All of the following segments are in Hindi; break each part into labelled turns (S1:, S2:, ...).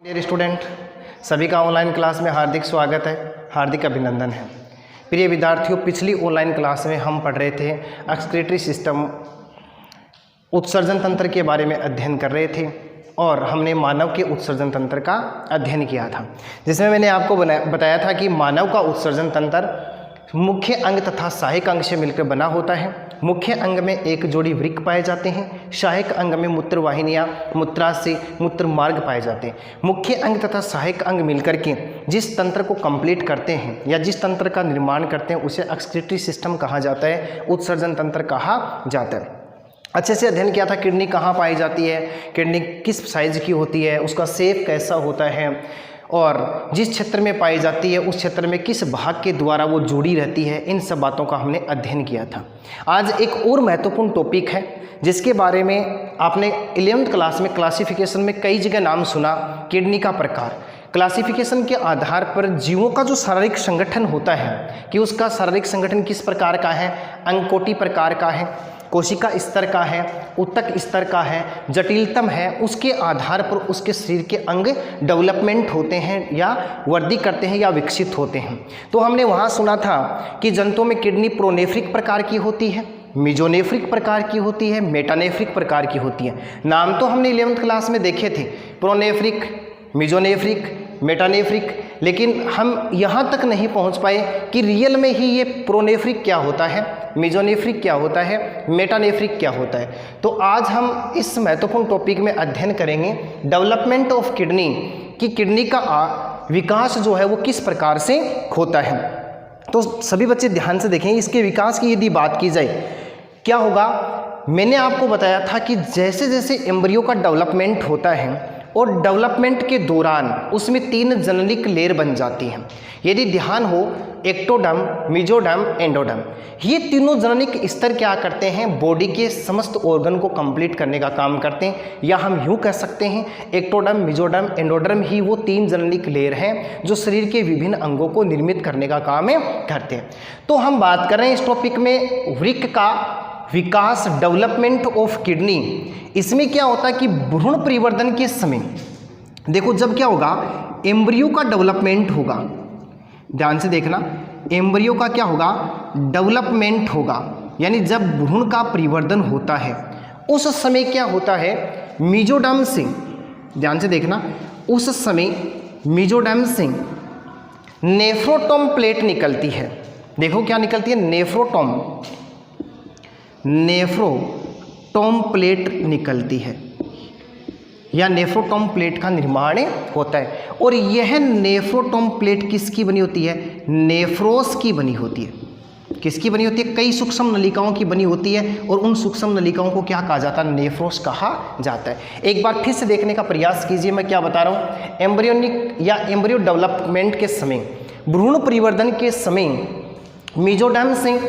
S1: डियर स्टूडेंट, सभी का ऑनलाइन क्लास में हार्दिक स्वागत है, हार्दिक अभिनंदन है। प्रिय विद्यार्थियों, पिछली ऑनलाइन क्लास में हम पढ़ रहे थे एक्सक्रीटरी सिस्टम, उत्सर्जन तंत्र के बारे में अध्ययन कर रहे थे और हमने मानव के उत्सर्जन तंत्र का अध्ययन किया था, जिसमें मैंने आपको बताया था कि मानव का उत्सर्जन तंत्र मुख्य अंग तथा सहायक अंग से मिलकर बना होता है। मुख्य अंग में एक जोड़ी वृक्क पाए जाते हैं, सहायक अंग में मूत्र वाहिनियाँ, मूत्राशय, मूत्र मार्ग पाए जाते हैं। मुख्य अंग तथा सहायक अंग मिलकर के जिस तंत्र को कंप्लीट करते हैं या जिस तंत्र का निर्माण करते हैं उसे एक्सक्रीटरी सिस्टम कहा जाता है, उत्सर्जन तंत्र कहा जाता है। अच्छे से अध्ययन किया था किडनी कहाँ पाई जाती है, किडनी किस साइज की होती है, उसका शेप कैसा होता है और जिस क्षेत्र में पाई जाती है उस क्षेत्र में किस भाग के द्वारा वो जुड़ी रहती है, इन सब बातों का हमने अध्ययन किया था। आज एक और महत्वपूर्ण टॉपिक है जिसके बारे में आपने 11th क्लास में क्लासिफिकेशन में कई जगह नाम सुना, किडनी का प्रकार। क्लासिफिकेशन के आधार पर जीवों का जो शारीरिक संगठन होता है कि उसका शारीरिक संगठन किस प्रकार का है, अंगकोटि प्रकार का है, कोशिका स्तर का है, ऊतक स्तर का है, जटिलतम है, उसके आधार पर उसके शरीर के अंग डेवलपमेंट होते हैं या वृद्धि करते हैं या विकसित होते हैं। तो हमने वहाँ सुना था कि जंतुओं में किडनी प्रोनेफ्रिक प्रकार की होती है, मेजोनेफ्रिक प्रकार की होती है, मेटानेफ्रिक प्रकार की होती है। नाम तो हमने 11th क्लास में देखे थे, प्रोनेफ्रिक, मेजोनेफ्रिक, मेटानेफ्रिक, लेकिन हम यहाँ तक नहीं पहुँच पाए कि रियल में ही ये प्रोनेफ्रिक क्या होता है, मेजोनेफ्रिक क्या होता है, मेटानेफ्रिक क्या होता है। तो आज हम इस महत्वपूर्ण टॉपिक में अध्ययन करेंगे डेवलपमेंट ऑफ किडनी, कि किडनी का विकास जो है वो किस प्रकार से होता है। तो सभी बच्चे ध्यान से देखें, इसके विकास की यदि बात की जाए क्या होगा। मैंने आपको बताया था कि जैसे जैसे एम्ब्रियो का डेवलपमेंट होता है और डेवलपमेंट के दौरान उसमें 3 जननिक लेयर बन जाती हैं। यदि ध्यान हो, एक्टोडर्म, मेसोडर्म, एंडोडर्म, ये तीनों जननिक स्तर क्या करते हैं, बॉडी के समस्त ऑर्गन को कंप्लीट करने का काम करते हैं। या हम यूँ कह सकते हैं एक्टोडर्म, मेसोडर्म, एंडोडर्म ही वो 3 जननिक लेयर हैं जो शरीर के विभिन्न अंगों को निर्मित करने का काम करते हैं। तो हम बात कर रहे हैं इस टॉपिक में वृक्क का विकास, डेवलपमेंट ऑफ किडनी। इसमें क्या होता है कि भ्रूण परिवर्धन के समय देखो, जब क्या होगा, एम्ब्रियो का डेवलपमेंट होगा, ध्यान से देखना, एम्ब्रियो का क्या होगा, डेवलपमेंट होगा, यानी जब भ्रूण का परिवर्धन होता है उस समय क्या होता है, मेसोडर्म से, ध्यान से देखना, उस समय मेसोडर्म से नेफ्रोटोम प्लेट निकलती है। देखो क्या निकलती है, नेफ्रोटोम प्लेट निकलती है या नेफ्रोटोम प्लेट का निर्माण होता है। और यह नेफ्रोटोम प्लेट किसकी बनी होती है, नेफ्रोस की बनी होती है। किसकी बनी होती है, कई सूक्ष्म नलिकाओं की बनी होती है और उन सूक्ष्म नलिकाओं को क्या कहा जाता है, नेफ्रोस कहा जाता है। एक बार फिर से देखने का प्रयास कीजिए, मैं क्या बता रहा हूँ। एम्ब्रियोनिक या एम्ब्रियो डेवलपमेंट के समय, भ्रूण परिवर्धन के समय मेसोडर्म से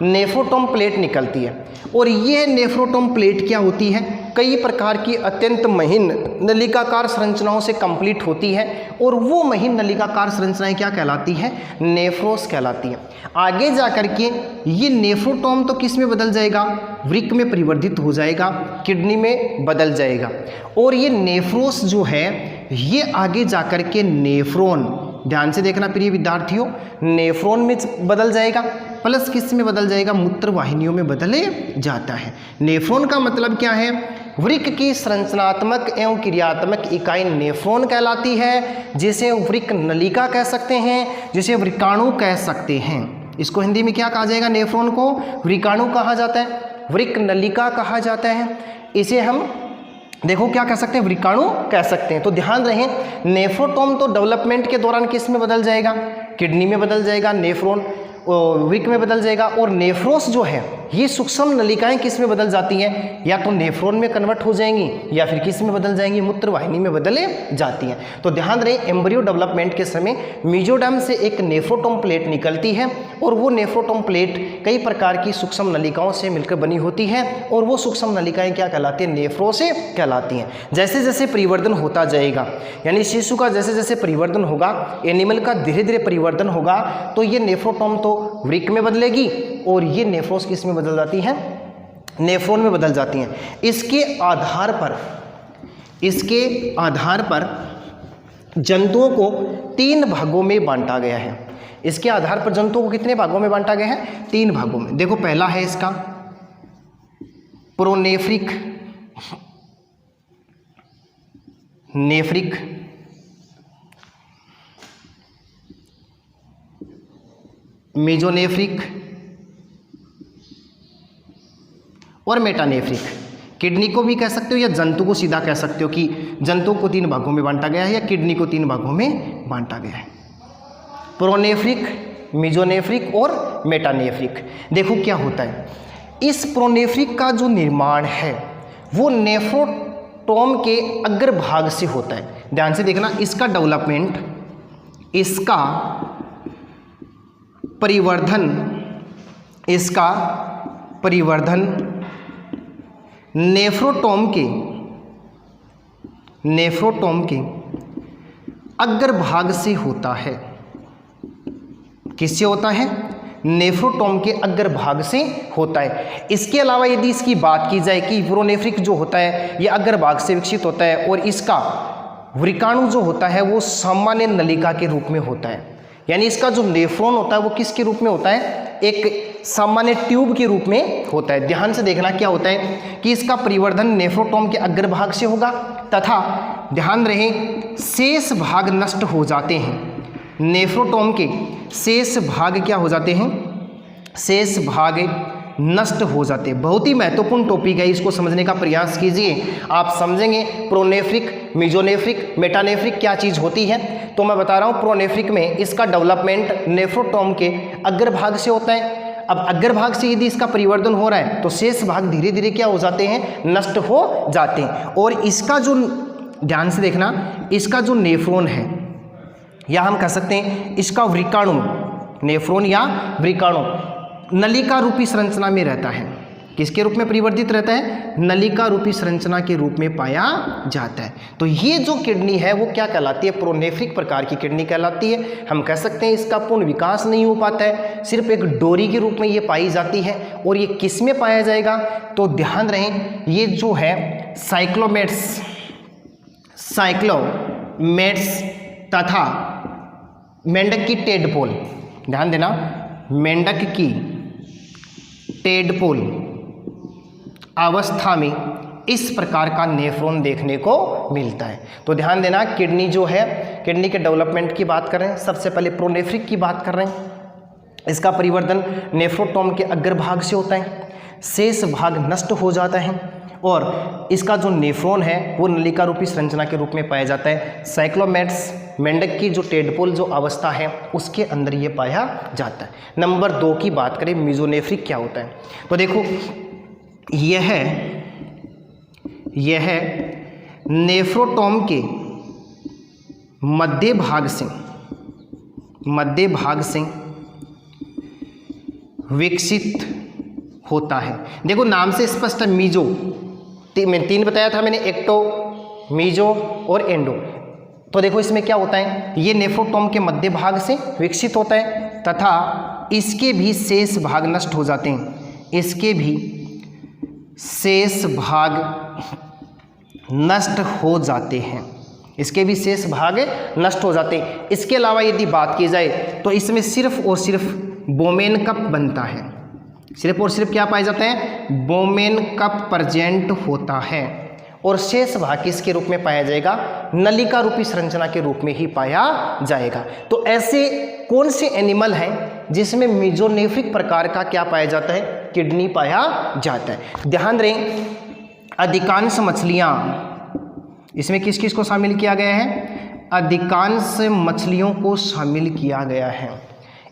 S1: नेफ्रोटोम प्लेट निकलती है और यह नेफ्रोटोम प्लेट क्या होती है, कई प्रकार की अत्यंत महीन नलिकाकार संरचनाओं से कंप्लीट होती है और वो महीन नलिकाकार संरचनाएं क्या कहलाती हैं, नेफ्रोस कहलाती हैं। आगे जाकर के ये नेफ्रोटोम तो किस में बदल जाएगा, वृक्क में परिवर्तित हो जाएगा, किडनी में बदल जाएगा। और ये नेफ्रोस जो है ये आगे जाकर के नेफ्रॉन, ध्यान से देखना प्रिय विद्यार्थियों, नेफ्रॉन में बदल जाएगा, प्लस किस में बदल जाएगा, मूत्र वाहिनियों में बदले जाता है। नेफ्रॉन का मतलब क्या है, वृक्क की संरचनात्मक एवं क्रियात्मक इकाई नेफ्रॉन कहलाती है, जिसे वृक्क नलिका कह सकते हैं, जिसे वृक्काणु कह सकते हैं। इसको हिंदी में क्या कहा जाएगा, नेफ्रॉन को वृक्काणु कहा जाता है, वृक्क नलिका कहा जाता है। इसे हम देखो क्या कह सकते हैं, वृक्काणु कह सकते हैं। तो ध्यान रहे, नेफ्रोटोम तो डेवलपमेंट के दौरान किस में बदल जाएगा, किडनी में बदल जाएगा, नेफ्रॉन वृक्क में बदल जाएगा। और नेफ्रोस जो है ये सूक्ष्म नलिकाएं किस में बदल जाती हैं, या तो नेफ्रॉन में कन्वर्ट हो जाएंगी या फिर किस में बदल जाएंगी, मूत्र वाहिनी में बदले जाती हैं। तो ध्यान रहे, एम्ब्रियो डेवलपमेंट के समय मेसोडर्म से एक नेफ्रोटोम प्लेट निकलती है और वो नेफ्रोटोम प्लेट कई प्रकार की सूक्ष्म नलिकाओं से मिलकर बनी होती है और वो सूक्ष्म नलिकाएं क्या कहलाती हैं, नेफ्रोसे कहलाती हैं। जैसे जैसे परिवर्धन होता जाएगा, यानी शिशु का जैसे जैसे परिवर्धन होगा, एनिमल का धीरे धीरे परिवर्धन होगा, तो ये नेफ्रोटोम तो वृक्क में बदलेगी और ये नेफ्रोस किस में बदल जाती हैं, नेफ्रॉन में बदल जाती हैं। इसके आधार पर जंतुओं को 3 भागों में बांटा गया है। इसके आधार पर जंतुओं को कितने भागों में बांटा गया है? 3 भागों में। देखो पहला है इसका प्रोनेफ्रिक, नेफ्रिक, मेजोनेफ्रिक और मेटानेफ्रिक। किडनी को भी कह सकते हो या जंतु को सीधा कह सकते हो कि जंतु को 3 भागों में बांटा गया है या किडनी को 3 भागों में बांटा गया है। प्रोनेफ्रिक, मेजोनेफ्रिक और मेटानेफ्रिक। देखो क्या होता है, इस प्रोनेफ्रिक का जो निर्माण है वो नेफ्रोटोम के अग्रभाग से होता है। ध्यान से देखना, इसका डेवलपमेंट, इसका परिवर्धन नेफ्रोटोम के अग्रभाग से होता है। किससे होता है? नेफ्रोटोम के अग्रभाग से होता है। इसके अलावा यदि इसकी बात की जाए कि प्रोनेफ्रिक जो होता है ये अग्रभाग से विकसित होता है और इसका वृकाणु जो होता है वो सामान्य नलिका के रूप में होता है। यानी इसका जो नेफ्रॉन होता है वो किसके रूप में होता है? एक सामान्य ट्यूब के रूप में होता है। ध्यान से देखना क्या होता है कि इसका परिवर्धन नेफ्रोटोम के अग्रभाग से होगा तथा ध्यान रहे शेष भाग नष्ट हो जाते हैं। नेफ्रोटोम के शेष भाग क्या हो जाते हैं? शेष भाग नष्ट हो जाते हैं। बहुत ही महत्वपूर्ण टॉपिक है, इसको समझने का प्रयास कीजिए। आप समझेंगे प्रोनेफ्रिक, मेजोनेफ्रिक, मेटानेफ्रिक क्या चीज़ होती है। तो मैं बता रहा हूँ प्रोनेफ्रिक में इसका डेवलपमेंट नेफ्रोटोम के अग्रभाग से होता है। अब अग्रभाग से यदि इसका परिवर्तन हो रहा है तो शेष भाग धीरे धीरे क्या हो जाते हैं? नष्ट हो जाते हैं। और इसका जो, ध्यान से देखना, इसका जो नेफ्रॉन है या हम कह सकते हैं इसका वृकाणु, नेफ्रॉन या वृकाणु नलिका रूपी संरचना में रहता है। किसके रूप में परिवर्तित रहता है? नलिका रूपी संरचना के रूप में पाया जाता है। तो ये जो किडनी है वो क्या कहलाती है? प्रोनेफ्रिक प्रकार की किडनी कहलाती है। हम कह सकते हैं इसका पूर्ण विकास नहीं हो पाता है, सिर्फ एक डोरी के रूप में ये पाई जाती है। और ये किस में पाया जाएगा? तो ध्यान रहे ये जो है साइक्लोमेट्स तथा मेंढक की टेडपोल, ध्यान देना, मेंढक की टेडपोल अवस्था में इस प्रकार का नेफ्रॉन देखने को मिलता है। तो ध्यान देना, किडनी जो है, किडनी के डेवलपमेंट की बात कर रहे हैं, सबसे पहले प्रोनेफ्रिक की बात कर रहे हैं। इसका परिवर्तन नेफ्रोटोम के अग्रभाग से होता है, शेष भाग नष्ट हो जाता है और इसका जो नेफ्रॉन है वो नलिका रूपी संरचना के रूप में पाया जाता है। साइक्लोमेट्स, मेंढक की जो टेडपोल जो अवस्था है उसके अंदर ये पाया जाता है। नंबर 2 की बात करें, मेजोनेफ्रिक क्या होता है। तो देखो यह नेफ्रोटोम के मध्य भाग से विकसित होता है। देखो नाम से स्पष्ट है, मीजो, मैं 3 बताया था मैंने, एक्टो, मीजो और एंडो। तो देखो इसमें क्या होता है, ये नेफ्रोटोम के मध्य भाग से विकसित होता है तथा इसके भी शेष भाग नष्ट हो जाते हैं। इसके भी शेष भाग नष्ट हो जाते हैं। इसके भी शेष भाग नष्ट हो जाते हैं। इसके अलावा यदि बात की जाए तो इसमें सिर्फ और सिर्फ बोमेन कप बनता है। सिर्फ और सिर्फ क्या पाया जाता है? बोमेन कप प्रेजेंट होता है और शेष भाग किसके रूप में पाया जाएगा? नलिका रूपी संरचना के रूप में ही पाया जाएगा। तो ऐसे कौन से एनिमल हैं जिसमें मेजोनेफ्रिक प्रकार का क्या पाया जाता है? किडनी पाया जाता है। ध्यान दें, अधिकांश मछलियां, इसमें किस किस को शामिल किया गया है? अधिकांश मछलियों को शामिल किया गया है।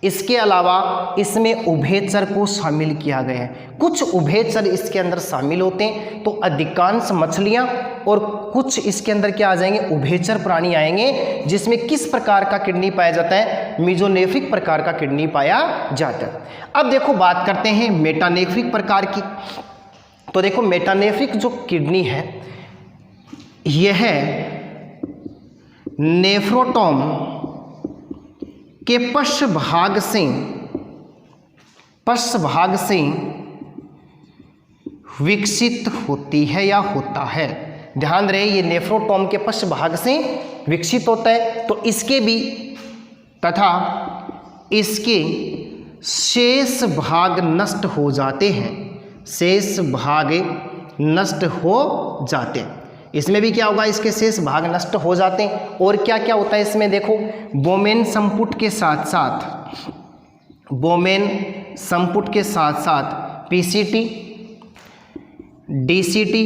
S1: इसके अलावा इसमें उभयचर को शामिल किया गया है। कुछ उभयचर इसके अंदर शामिल होते हैं, तो अधिकांश मछलियां और कुछ इसके अंदर क्या आ जाएंगे? उभयचर प्राणी आएंगे, जिसमें किस प्रकार का किडनी पाया जाता है? मेजोनेफ्रिक प्रकार का किडनी पाया जाता है। अब देखो बात करते हैं मेटानेफ्रिक प्रकार की। तो देखो मेटानेफ्रिक जो किडनी है यह नेफ्रोटोम के पश्च भाग से विकसित होती है या होता है। ध्यान रहे, ये नेफ्रोटोम के पश्च भाग से विकसित होता है तो इसके भी तथा इसके शेष भाग नष्ट हो जाते हैं, शेष भाग नष्ट हो जाते हैं। इसमें भी क्या होगा, इसके शेष भाग नष्ट हो जाते हैं। और क्या क्या होता है इसमें देखो, बोमेन संपुट के साथ साथ, बोमेन संपुट के साथ साथ पीसीटी, डीसीटी,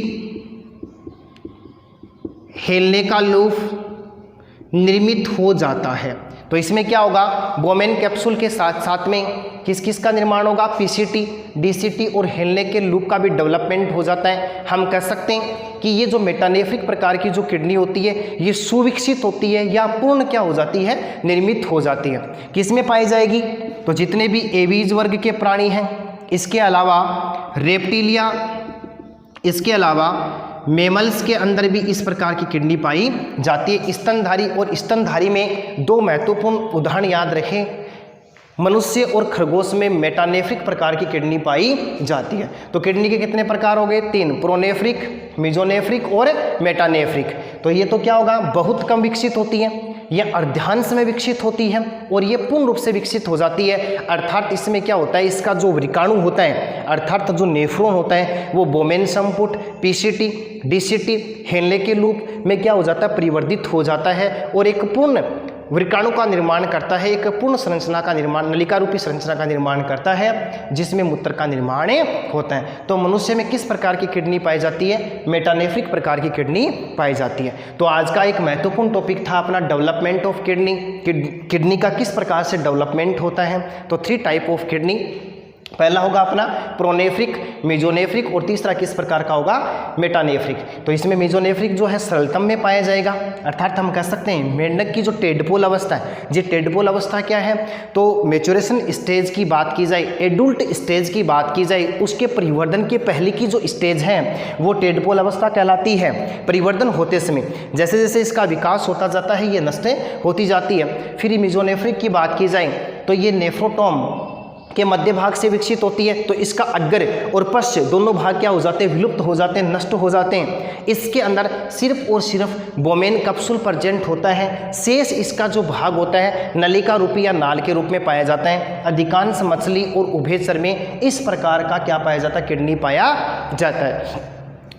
S1: हेलने का लूप निर्मित हो जाता है। तो इसमें क्या होगा, बोमेन कैप्सूल के साथ साथ में किस किस का निर्माण होगा, पीसीटी, डीसीटी और हेलने के लूप का भी डेवलपमेंट हो जाता है। हम कह सकते हैं कि ये जो मेटानेफ्रिक प्रकार की जो किडनी होती है ये सुविकसित होती है या पूर्ण क्या हो जाती है, निर्मित हो जाती है। किसमें पाई जाएगी, तो जितने भी एवीज वर्ग के प्राणी हैं, इसके अलावा रेप्टिलिया, इसके अलावा मेमल्स के अंदर भी इस प्रकार की किडनी पाई जाती है। स्तनधारी और स्तनधारी में दो महत्वपूर्ण उदाहरण याद रखें, मनुष्य और खरगोश में मेटानेफ्रिक प्रकार की किडनी पाई जाती है। तो किडनी के कितने प्रकार हो गए, 3, प्रोनेफ्रिक, मेजोनेफ्रिक और मेटानेफ्रिक। तो ये तो क्या होगा, बहुत कम विकसित होती है, ये अर्धांश में विकसित होती है और ये पूर्ण रूप से विकसित हो जाती है। अर्थात इसमें क्या होता है, इसका जो विकाणु होता है अर्थात जो नेफ्रॉन होता है वो बोमेन संपुट, पीसीटी, डीसीटी, हेनले के लूप में क्या हो जाता है, परिवर्तित हो जाता है और एक पूर्ण विकाणु का निर्माण करता है, एक पूर्ण संरचना का निर्माण, नलिका रूपी संरचना का निर्माण करता है जिसमें मूत्र का निर्माण होता है। तो मनुष्य में किस प्रकार की किडनी पाई जाती है, मेटानेफ्रिक प्रकार की किडनी पाई जाती है। तो आज का एक महत्वपूर्ण टॉपिक था अपना डेवलपमेंट ऑफ किडनी, किडनी का किस प्रकार से डेवलपमेंट होता है। तो 3 टाइप ऑफ किडनी, पहला होगा अपना प्रोनेफ्रिक, मेजोनेफ्रिक और तीसरा किस प्रकार का होगा, मेटानेफ्रिक। तो इसमें मेजोनेफ्रिक जो है सरलतम में पाया जाएगा, अर्थात हम कह सकते हैं मेंढक की जो टेडपोल अवस्था है, ये टेडपोल अवस्था क्या है, तो मैच्योरेशन स्टेज की बात की जाए, एडल्ट स्टेज की बात की जाए, उसके परिवर्धन के पहले की जो स्टेज है वो टेडपोल अवस्था कहलाती है। परिवर्धन होते समय जैसे जैसे इसका विकास होता जाता है ये नष्ट होती जाती है। फिर मेजोनेफ्रिक की बात की जाए तो ये नेफ्रोटोम के मध्य भाग से विकसित होती है, तो इसका अग्र और पश्च दोनों भाग क्या हो जाते हैं, विलुप्त हो जाते हैं, नष्ट हो जाते हैं। इसके अंदर सिर्फ और सिर्फ बोमेन कैप्सूल प्रेजेंट होता है, शेष इसका जो भाग होता है नलिका रूपी या नाल के रूप में पाया जाता है। अधिकांश मछली और उभयचर में इस प्रकार का क्या पाया जाता है, किडनी पाया जाता है।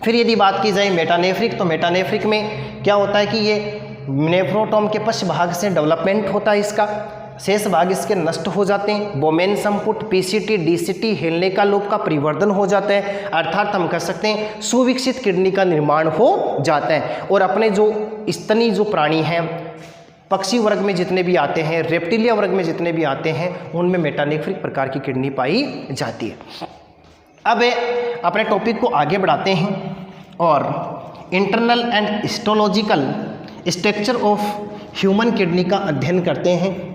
S1: फिर यदि बात की जाए मेटानेफ्रिक, तो मेटानेफ्रिक में क्या होता है कि ये नेफ्रोटोम के पश्च भाग से डेवलपमेंट होता है, इसका शेष भाग इसके नष्ट हो जाते हैं। बोमेन संपुट, पीसीटी, डीसीटी, हेलने का लूप का परिवर्तन हो जाता है, अर्थात हम कह सकते हैं सुविकसित किडनी का निर्माण हो जाता है। और अपने जो स्तनी जो प्राणी हैं, पक्षी वर्ग में जितने भी आते हैं, रेप्टिलिया वर्ग में जितने भी आते हैं, उनमें मेटानेफ्रिक प्रकार की किडनी पाई जाती है। अब अपने टॉपिक को आगे बढ़ाते हैं और internal and histological structure of human kidney का अध्ययन करते हैं।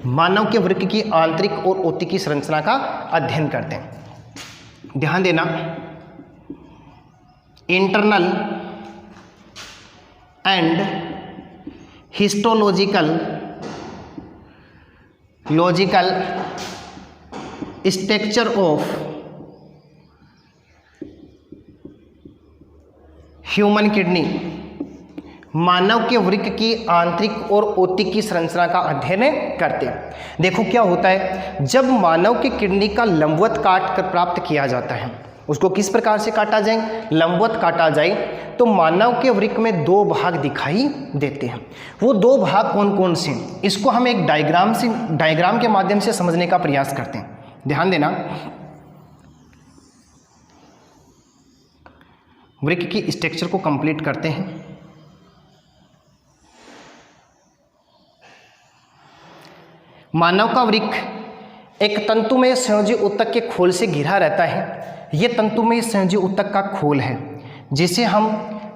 S1: मानव के वृक्क की आंतरिक और औतिकी संरचना का अध्ययन करते हैं। ध्यान देना, internal and histological structure of human kidney, मानव के वृक्क की आंतरिक और औतिकी संरचना का अध्ययन करते हैं। देखो क्या होता है, जब मानव की किडनी का लंबवत काट कर प्राप्त किया जाता है, उसको किस प्रकार से काटा जाए, लंबवत काटा जाए, तो मानव के वृक्क में 2 भाग दिखाई देते हैं। वो 2 भाग कौन कौन से, इसको हम एक डायग्राम के माध्यम से समझने का प्रयास करते हैं। ध्यान देना, वृक्क की स्ट्रक्चर को कंप्लीट करते हैं। मानव का वृक्क एक तंतुमय संयोजी ऊतक के खोल से घिरा रहता है। यह तंतुमय संयोजी ऊतक का खोल है जिसे हम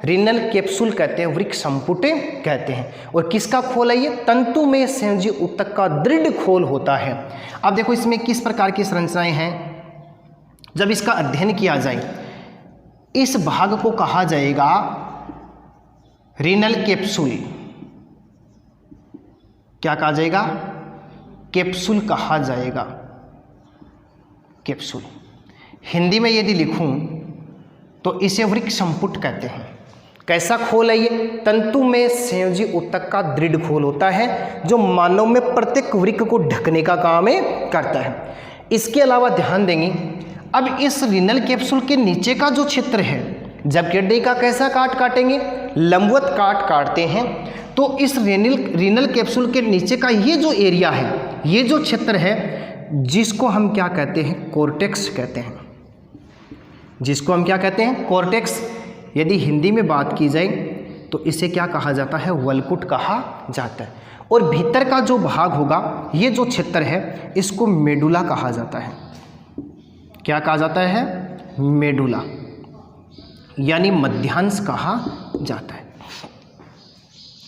S1: रीनल कैप्सूल कहते हैं, वृक्क संपुट कहते हैं। और किसका खोल है, ये तंतुमय संयोजी ऊतक का दृढ़ खोल होता है। अब देखो इसमें किस प्रकार की संरचनाएं हैं, जब इसका अध्ययन किया जाए इस भाग को कहा जाएगा रीनल कैप्सूल। क्या कहा जाएगा, कैप्सूल कहा जाएगा, कैप्सूल। हिंदी में यदि लिखूं तो इसे वृक्क संपुट कहते हैं। कैसा खोल है ये? तंतु में संयोजी ऊतक का दृढ़ खोल होता है जो मानव में प्रत्येक वृक्क को ढकने का काम करता है। इसके अलावा ध्यान देंगे, अब इस रीनल कैप्सूल के नीचे का जो क्षेत्र है, जब किडनी का कैसा काटेंगे, लंबवत काटते हैं, तो इस रीनल कैप्सूल के नीचे का ये जो एरिया है, ये जो क्षेत्र है, जिसको हम क्या कहते हैं, कोर्टेक्स कहते हैं। जिसको हम क्या कहते हैं, कोर्टेक्स। यदि हिंदी में बात की जाए तो इसे क्या कहा जाता है, वल्कुट कहा जाता है। और भीतर का जो भाग होगा, ये जो क्षेत्र है, इसको मेडुला कहा जाता है। क्या कहा जाता है, मेडुला, यानी मध्यांश कहा जाता है।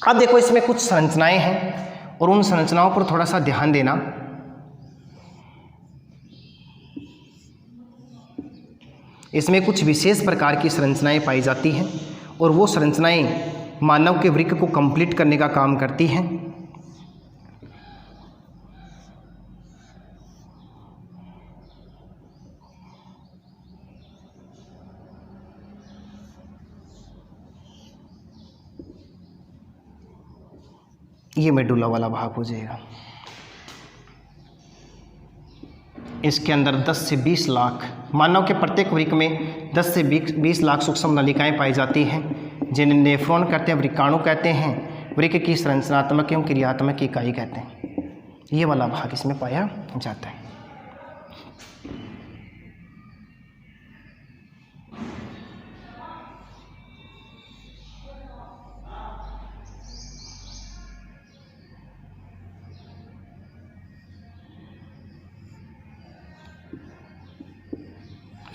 S1: अब देखो इसमें कुछ संरचनाएं हैं और उन संरचनाओं पर थोड़ा सा ध्यान देना। इसमें कुछ विशेष प्रकार की संरचनाएं पाई जाती हैं और वो संरचनाएं मानव के वृक्क को कंप्लीट करने का काम करती हैं। ये मेडुला वाला भाग हो जाएगा। इसके अंदर 10 से 20 लाख, मानव के प्रत्येक वृक्क में 10 से 20 लाख सूक्ष्म नलिकाएं पाई जाती हैं, जिन्हें नेफ्रॉन कहते हैं, वृक्काणु कहते हैं, वृक्क की संरचनात्मक एवं क्रियात्मक इकाई कहते हैं। ये वाला भाग इसमें पाया जाता है।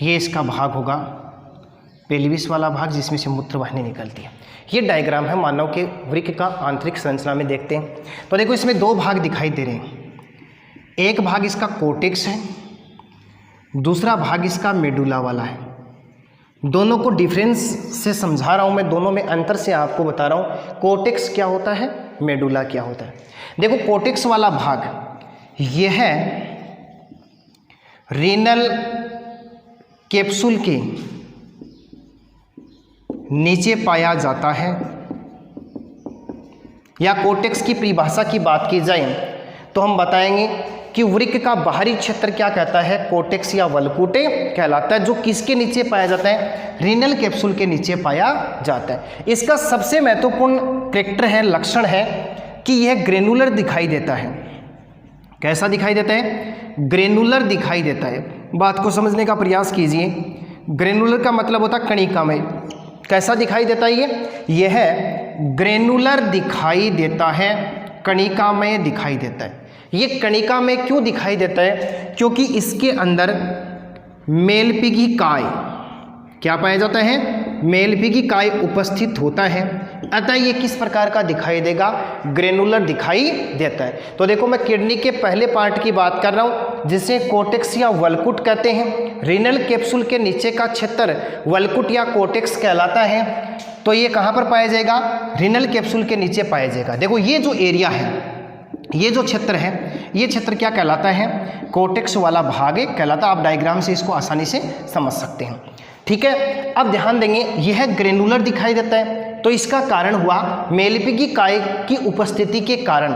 S1: ये इसका भाग होगा, पेल्विस वाला भाग, जिसमें से मूत्र वाहिनी निकलती है। ये डायग्राम है मानव के वृक्क का आंतरिक संरचना में देखते हैं। तो देखो इसमें दो भाग दिखाई दे रहे हैं। एक भाग इसका कोर्टेक्स है, दूसरा भाग इसका मेडुला वाला है। दोनों को डिफरेंस से समझा रहा हूँ मैं, दोनों में अंतर से आपको बता रहा हूँ। कोर्टेक्स क्या होता है, मेडुला क्या होता है। देखो कोर्टेक्स वाला भाग यह है रीनल कैप्सूल के नीचे पाया जाता है, या कोर्टेक्स की परिभाषा की बात की जाए तो हम बताएंगे कि वृक्क का बाहरी क्षेत्र क्या कहता है, कोर्टेक्स या वल्कुटे कहलाता है, जो किसके नीचे पाया जाता है, रीनल कैप्सूल के नीचे पाया जाता है। इसका सबसे महत्वपूर्ण कैरेक्टर है, लक्षण है कि यह ग्रेनुलर दिखाई देता है। कैसा दिखाई देता है, ग्रेनुलर दिखाई देता है। बात को समझने का प्रयास कीजिए। ग्रेनुलर का मतलब होता है कणिकामय। कैसा दिखाई देता है, यह ग्रेनुलर दिखाई देता है, कणिकामय दिखाई देता है। ये कणिकामय क्यों दिखाई देता है, क्योंकि इसके अंदर मेलपिगी काय क्या पाया जाता है, मेलपिगी काय उपस्थित होता है। अतः ये किस प्रकार का दिखाई देगा, ग्रेनुलर दिखाई देता है। तो देखो मैं किडनी के पहले पार्ट की बात कर रहा हूँ, जिसे कोर्टेक्स या वल्कुट कहते हैं। रीनल कैप्सूल के नीचे का क्षेत्र वल्कुट या कोर्टेक्स कहलाता है। तो ये कहाँ पर पाया जाएगा, रीनल कैप्सूल के नीचे पाया जाएगा। देखो ये जो एरिया है, ये जो क्षेत्र है, ये क्षेत्र क्या कहलाता है, कोर्टेक्स वाला भाग कहलाता है। आप डायग्राम से इसको आसानी से समझ सकते हैं। ठीक है, अब ध्यान देंगे, यह ग्रेनुलर दिखाई देता है, तो इसका कारण हुआ मेलपिगी काय की उपस्थिति के कारण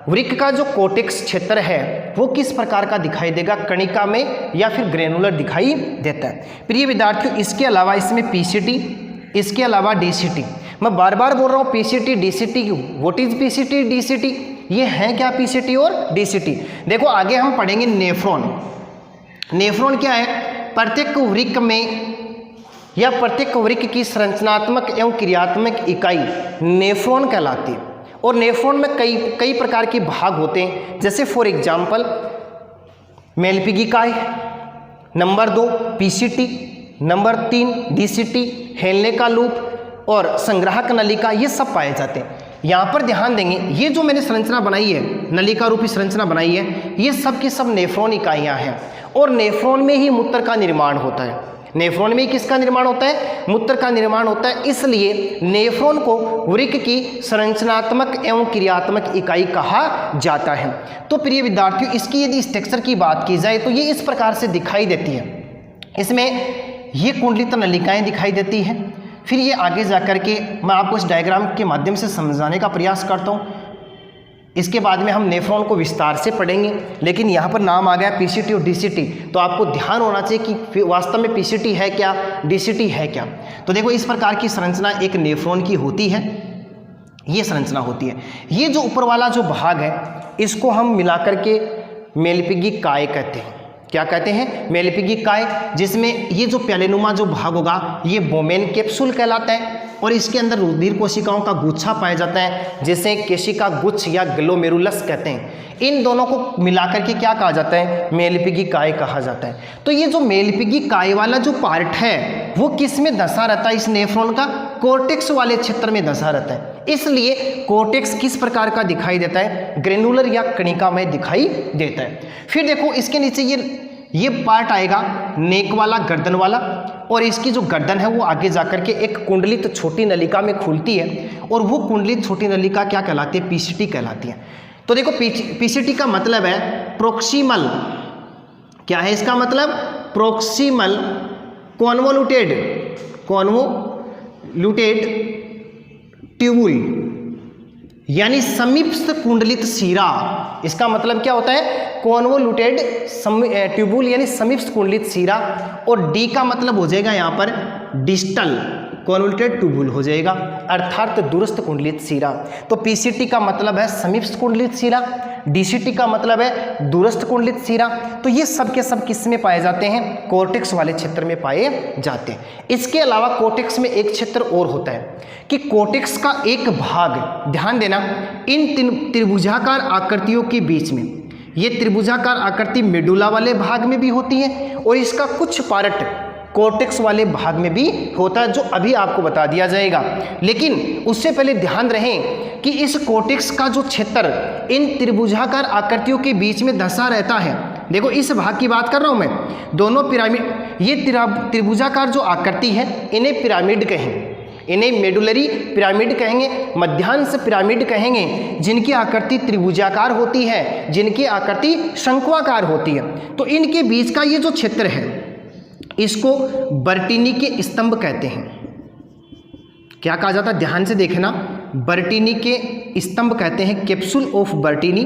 S1: वृक्क का जो कोर्टेक्स क्षेत्र है वो किस प्रकार का दिखाई देगा, कणिका में या फिर ग्रेनुलर दिखाई देता है। प्रिय विद्यार्थियों, इसके अलावा इसमें पीसीटी, इसके अलावा डीसीटी, मैं बार बार बोल रहा हूँ PCT DCT. What is PCT DCT, ये है क्या पीसीटी और डीसीटी। देखो आगे हम पढ़ेंगे नेफ्रॉन। नेफ्रॉन क्या है, प्रत्येक वृक्क में या प्रत्येक वृक्क की संरचनात्मक एवं क्रियात्मक इकाई नेफ्रॉन कहलाती है। और नेफ्रॉन में कई प्रकार के भाग होते हैं, जैसे फॉर एग्जाम्पल मेलपिगी काय, नंबर 2 पीसीटी, नंबर 3 डीसीटी, हेलने का लूप और संग्राहक नलिका, ये सब पाए जाते हैं। यहाँ पर ध्यान देंगे, ये जो मैंने संरचना बनाई है, नलिका रूपी संरचना बनाई है, ये सब की सब नेफ्रॉन इकाइयाँ हैं। और नेफ्रॉन में ही मूत्र का निर्माण होता है। नेफ्रॉन में किसका निर्माण होता है, मूत्र का निर्माण होता है। इसलिए नेफ्रॉन को वृक्क की संरचनात्मक एवं क्रियात्मक इकाई कहा जाता है। तो प्रिय विद्यार्थियों, इसकी यदि स्ट्रक्चर की बात की जाए तो ये इस प्रकार से दिखाई देती है। इसमें ये कुंडलित नलिकाएं दिखाई देती हैं, फिर ये आगे जा कर के मैं आपको इस डायग्राम के माध्यम से समझाने का प्रयास करता हूँ। इसके बाद में हम नेफ्रॉन को विस्तार से पढ़ेंगे, लेकिन यहाँ पर नाम आ गया पीसीटी और डीसीटी, तो आपको ध्यान होना चाहिए कि वास्तव में पीसीटी है क्या, डीसीटी है क्या। तो देखो इस प्रकार की संरचना एक नेफ्रॉन की होती है, ये संरचना होती है। ये जो ऊपर वाला जो भाग है इसको हम मिलाकर के मेलिपिगी काय कहते हैं। क्या कहते हैं? मेलिपिगी काय, जिसमें ये जो प्यालेनुमा जो भाग होगा ये बोमेन कैप्सूल कहलाता है और इसके अंदर रुधिर कोशिकाओं का गुच्छा पाया जाता है जिसे केशिका गुच्छ या ग्लोमेरुलस कहते हैं। इन दोनों को मिलाकर के क्या कहा जाता है? मेलिपिगी काय कहा जाता है। तो ये जो मेलिपिगी काय वाला जो पार्ट है वो किस में धंसा रहता है? इस नेफ्रॉन का कोर्टेक्स वाले क्षेत्र में धंसा रहता है। इसलिए कोर्टेक्स किस प्रकार का दिखाई देता है? ग्रेनुलर या कणिकामय दिखाई देता है। फिर देखो इसके नीचे ये पार्ट आएगा नेक वाला, गर्दन वाला, और इसकी जो गर्दन है वो आगे जाकर के एक कुंडलित छोटी नलिका में खुलती है और वो कुंडलित छोटी नलिका क्या कहलाती है? पीसीटी कहलाती है। तो देखो पीसीटी का मतलब है प्रोक्सिमल, क्या है इसका मतलब? प्रोक्सिमल कॉन्वोल्यूटेड ट्यूबुल, यानी समीपस्थ कुंडलित सीरा। इसका मतलब क्या होता है? कॉन्वोल्यूटेड ट्यूबुल यानी समीपस्थ कुंडलित सीरा। और डी का मतलब हो जाएगा यहाँ पर डिस्टल कॉन्वोल्यूटेड ट्यूबुल हो जाएगा, अर्थात दूरस्थ कुंडलित सीरा। तो पीसीटी का मतलब है समीपस्थ कुंडलित सीरा, डीसीटी का मतलब है दूरस्थ कुंडलित सीरा। तो ये सब के सब किस में पाए जाते हैं? कोर्टेक्स वाले क्षेत्र में पाए जाते हैं। इसके अलावा कोर्टेक्स में एक क्षेत्र और होता है कि कोर्टेक्स का एक भाग, ध्यान देना, इन त्रिभुजाकार आकृतियों के बीच में, ये त्रिभुजाकार आकृति मेडुला वाले भाग में भी होती है और इसका कुछ पार्ट कोर्टेक्स वाले भाग में भी होता है, जो अभी आपको बता दिया जाएगा। लेकिन उससे पहले ध्यान रहे कि इस कोर्टेक्स का जो क्षेत्र इन त्रिभुजाकार आकृतियों के बीच में धंसा रहता है। देखो इस भाग की बात कर रहा हूं मैं, दोनों पिरामिड, ये त्रिभुजाकार जो आकृति है इन्हें पिरामिड कहेंगे, इन्हें मेडुलरी पिरामिड कहेंगे, मध्यांश पिरामिड कहेंगे, जिनकी आकृति त्रिभुजाकार होती है, जिनकी आकृति शंक्वाकार होती है। तो इनके बीच का ये जो क्षेत्र है इसको बर्टीनी के स्तंभ कहते हैं। क्या कहा जाता है? ध्यान से देखना, बर्टीनी के स्तंभ कहते हैं, कैप्सूल ऑफ बर्टीनी,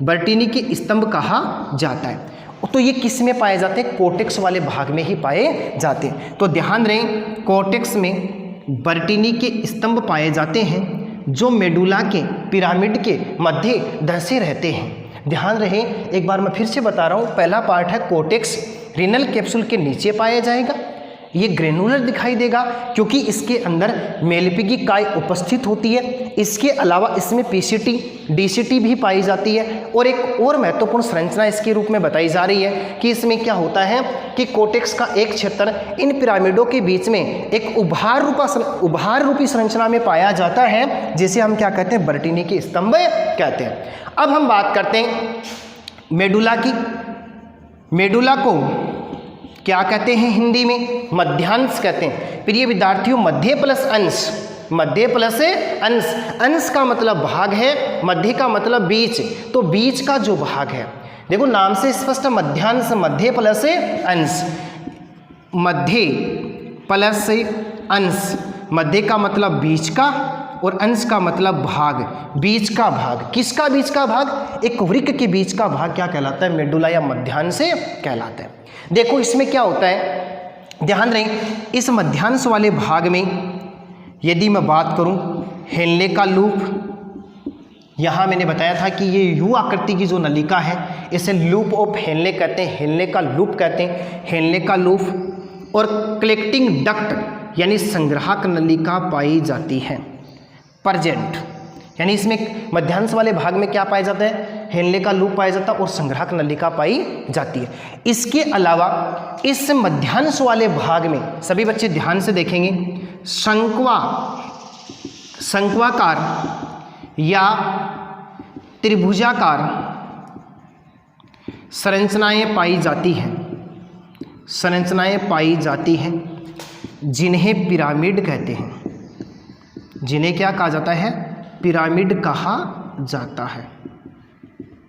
S1: बर्टीनी के स्तंभ कहा जाता है। तो ये किस में पाए जाते हैं? कोर्टेक्स वाले भाग में ही पाए जाते हैं। तो ध्यान रहे, कोर्टेक्स में बर्टीनी के स्तंभ पाए जाते हैं जो मेडुला के पिरामिड के मध्य धंसे रहते हैं। ध्यान रहे, एक बार मैं फिर से बता रहा हूँ, पहला पार्ट है कोर्टेक्स, रीनल कैप्सूल के नीचे पाया जाएगा, ये ग्रेनुलर दिखाई देगा क्योंकि इसके अंदर मेलिपिगी काय उपस्थित होती है। इसके अलावा इसमें पीसीटी, डीसीटी भी पाई जाती है। और एक और महत्वपूर्ण संरचना इसके रूप में बताई जा रही है कि इसमें क्या होता है कि कोर्टेक्स का एक क्षेत्र इन पिरामिडों के बीच में एक उभार रूपी संरचना में पाया जाता है, जिसे हम क्या कहते हैं? बर्टीनी के स्तंभ कहते हैं। अब हम बात करते हैं मेडुला की। मेडुला को क्या कहते हैं हिंदी में? मध्यांश कहते हैं। प्रिय विद्यार्थियों, मध्य प्लस अंश, मध्य प्लस अंश, अंश का मतलब भाग है, मध्य का मतलब बीच। तो बीच का जो भाग है, देखो नाम से स्पष्ट, मध्यांश, मध्य प्लस अंश, मध्य प्लस अंश, मध्य का मतलब बीच का और अंश का मतलब भाग, बीच का भाग। किसका बीच का भाग? एक वृक्क के बीच का भाग क्या कहलाता है? मेडुला या मध्यांश कहलाता है। देखो इसमें क्या होता है, ध्यान रहे, इस मध्यांश वाले भाग में यदि मैं बात करूं हेनले का लूप, यहाँ मैंने बताया था कि ये यू आकृति की जो नलिका है इसे लूप ऑफ हेनले कहते हैं, हेनले का लूप कहते हैं, हेनले का लूप। और कलेक्टिंग डक्ट यानी संग्राहक नलिका पाई जाती है, परजेंट, यानी इसमें मध्यांश वाले भाग में क्या पाया जाता है? हेनले का लूप पाया जाता है और संग्राहक नलिका पाई जाती है। इसके अलावा इस मध्यांश वाले भाग में सभी बच्चे ध्यान से देखेंगे, शंक्वाकार या त्रिभुजाकार संरचनाएं पाई जाती हैं, संरचनाएं पाई जाती हैं जिन्हें पिरामिड कहते हैं, जिन्हें क्या कहा जाता है? पिरामिड कहा जाता है।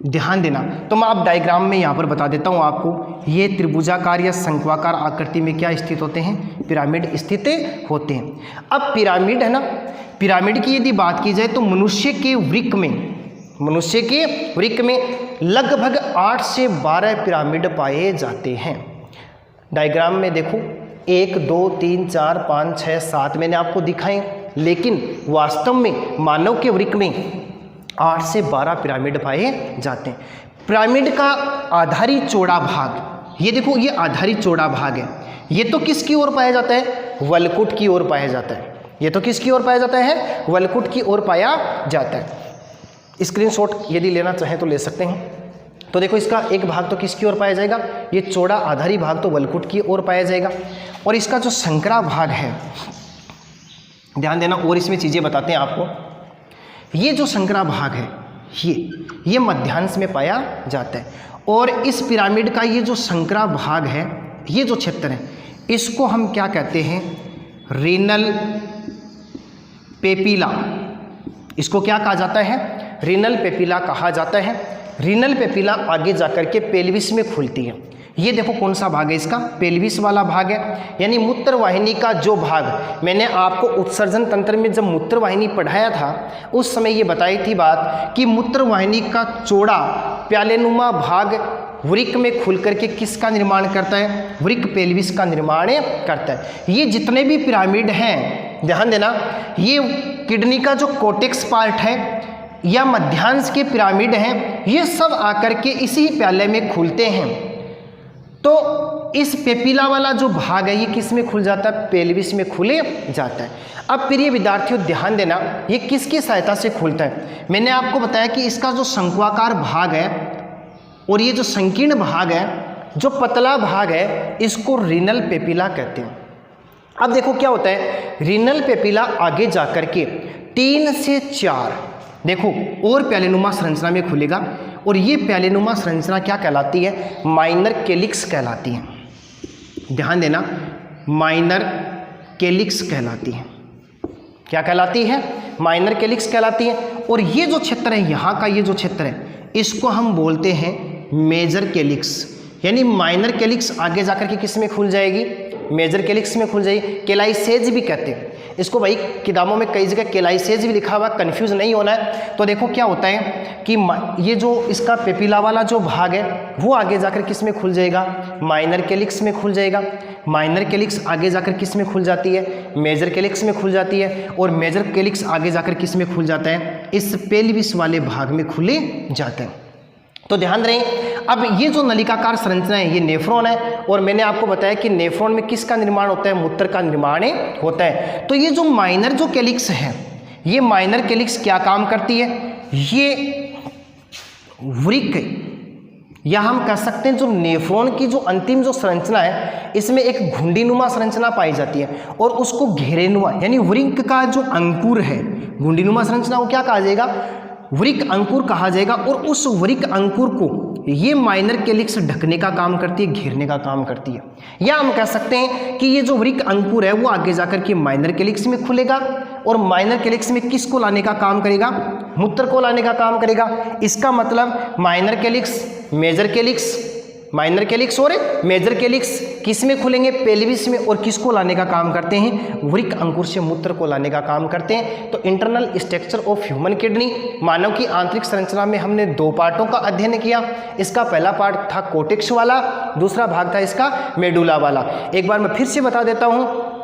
S1: ध्यान देना। तो मैं अब डायग्राम में यहाँ पर बता देता हूँ आपको, ये त्रिभुजाकार या शंक्वाकार आकृति में क्या स्थित होते हैं, पिरामिड स्थित होते हैं। अब पिरामिड है ना, पिरामिड की यदि बात की जाए तो मनुष्य के वृक्क में लगभग 8 से 12 पिरामिड पाए जाते हैं। डायग्राम में देखो 1 2 3 4 5 6 7 मैंने आपको दिखाए, लेकिन वास्तव में मानव के वृक्क में 8 से 12 पिरामिड पाए जाते हैं। पिरामिड का आधारी चौड़ा भाग, ये देखो ये आधारी चौड़ा भाग है, ये तो किसकी ओर पाया जाता है, वलकुट की ओर पाया जाता है। ये तो किसकी ओर पाया जाता है, वलकुट की ओर पाया जाता है। स्क्रीनशॉट यदि लेना चाहें तो ले सकते हैं। तो देखो इसका एक भाग तो किसकी ओर पाया जाएगा, ये चौड़ा आधारी भाग तो वलकुट की ओर पाया जाएगा। और इसका जो संकरा भाग है, ध्यान देना, और इसमें चीज़ें बताते हैं आपको। ये जो संकरा भाग है ये मध्यांश में पाया जाता है। और इस पिरामिड का ये जो संकरा भाग है, ये जो क्षेत्र है, इसको हम क्या कहते हैं, रीनल पेपिला। इसको क्या कहा जाता है, रीनल पेपिला कहा जाता है। रीनल पेपिला आगे जाकर के पेल्विस में खुलती है। ये देखो कौन सा भाग है इसका, पेल्विस वाला भाग है, यानी मूत्र वाहिनी का जो भाग, मैंने आपको उत्सर्जन तंत्र में जब मूत्र वाहिनी पढ़ाया था उस समय ये बताई थी बात कि मूत्र वाहिनी का चौड़ा प्यालेनुमा भाग वृक्क में खुल करके किसका निर्माण करता है, वृक्क पेल्विस का निर्माण करता है। ये जितने भी पिरामिड हैं, ध्यान देना, ये किडनी का जो कोटेक्स पार्ट है या मध्यांश के पिरामिड हैं, ये सब आकर के इसी प्याले में खुलते हैं। तो इस पेपिला वाला जो भाग है ये किस में खुल जाता है, पेल्विस में खुले जाता है। अब प्रिय विद्यार्थियों ध्यान देना, ये किसकी सहायता से खुलता है, मैंने आपको बताया कि इसका जो शंक्वाकार भाग है और ये जो संकीर्ण भाग है, जो पतला भाग है, इसको रीनल पेपिला कहते हैं। अब देखो क्या होता है, रीनल पेपिला आगे जाकर के 3 से 4 देखो और प्यालेनुमा संरचना में खुलेगा, और ये प्यालेनुमा संरचना क्या कहलाती है, माइनर केलिक्स कहलाती है। ध्यान देना, माइनर केलिक्स कहलाती है। क्या कहलाती है, माइनर केलिक्स कहलाती है। और ये जो क्षेत्र है, यहाँ का ये जो क्षेत्र है, इसको हम बोलते हैं मेजर केलिक्स, यानी माइनर केलिक्स आगे जाकर के किस में खुल जाएगी, मेजर केलिक्स में खुल जाएगी। केलाइसेज भी कहते हैं इसको, भाई किताबों में कई जगह केलाइसेज भी लिखा हुआ, कंफ्यूज नहीं होना है। तो देखो क्या होता है कि ये जो इसका पेपिला वाला जो भाग है वो आगे जाकर किस में खुल जाएगा, माइनर केलिक्स में खुल जाएगा। माइनर केलिक्स आगे जाकर किस में खुल जाती है, मेजर केलिक्स में खुल जाती है। और मेजर केलिक्स आगे जाकर किस में खुल जाता है, इस पेल्विस वाले भाग में खुले जाते हैं। तो ध्यान रहे, अब ये जो नलिकाकार संरचना है ये नेफ्रॉन है, और मैंने आपको बताया कि नेफ्रॉन में किसका निर्माण होता है, मूत्र का निर्माण होता है। तो ये जो माइनर जो केलिक्स है, ये माइनर केलिक्स क्या काम करती है, ये वृक्क या हम कह सकते हैं जो नेफ्रॉन की जो अंतिम जो संरचना है, इसमें एक घुंडीनुमा संरचना पाई जाती है, और उसको घेरेनुमा यानी वृक्क का जो अंकुर है, घुंडीनुमा संरचना को क्या कहा जाएगा, वृक्क अंकुर कहा जाएगा। और उस वृक्क अंकुर को ये माइनर केलिक्स ढकने का काम करती है, घेरने का काम करती है। या हम कह सकते हैं कि ये जो वृक्क अंकुर है वो आगे जाकर के माइनर केलिक्स में खुलेगा, और माइनर केलिक्स में किसको लाने का काम करेगा, मूत्र को लाने का काम करेगा। इसका मतलब minor calyx, major calyx, minor calyx और मेजर केलिक्स किस में खुलेंगे, पेल्विस में, और किसको लाने का काम करते हैं, वृक्क अंकुर से मूत्र को लाने का काम करते हैं। तो internal structure of human kidney, मानव की आंतरिक संरचना में हमने 2 पार्टों का अध्ययन किया। इसका पहला पार्ट था कोटेक्स वाला, दूसरा भाग था इसका मेडुला वाला। एक बार मैं फिर से बता देता हूँ,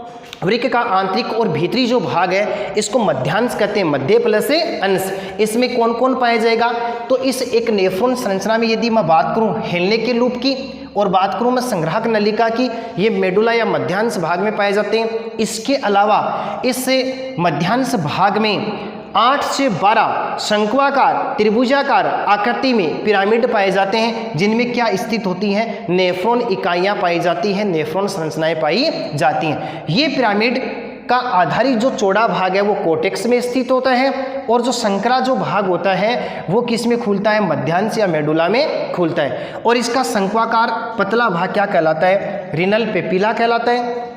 S1: वृक्क का आंतरिक और भीतरी जो भाग है इसको मध्यांश कहते हैं, मध्य प्लस से अंश। इसमें कौन कौन पाया जाएगा, तो इस एक नेफ्रॉन संरचना में यदि मैं बात करूं हेलने के लूप की, और बात करूं मैं संग्राहक नलिका की, ये मेडुला या मध्यांश भाग में पाए जाते हैं। इसके अलावा इस मध्यांश भाग में 8 से 12 शंक्वाकार त्रिभुजाकार आकृति में पिरामिड पाए जाते हैं, जिनमें क्या स्थित होती हैं, नेफ्रॉन इकाइयाँ पाई जाती हैं, नेफ्रॉन संरचनाएं पाई जाती हैं। ये पिरामिड का आधारित जो चौड़ा भाग है वो कोटेक्स में स्थित होता है, और जो संकरा जो भाग होता है वो किस में खुलता है, मध्यांश या मेडुला में खुलता है। और इसका शंक्वाकार पतला भाग क्या कहलाता है, रीनल पेपिला कहलाता है।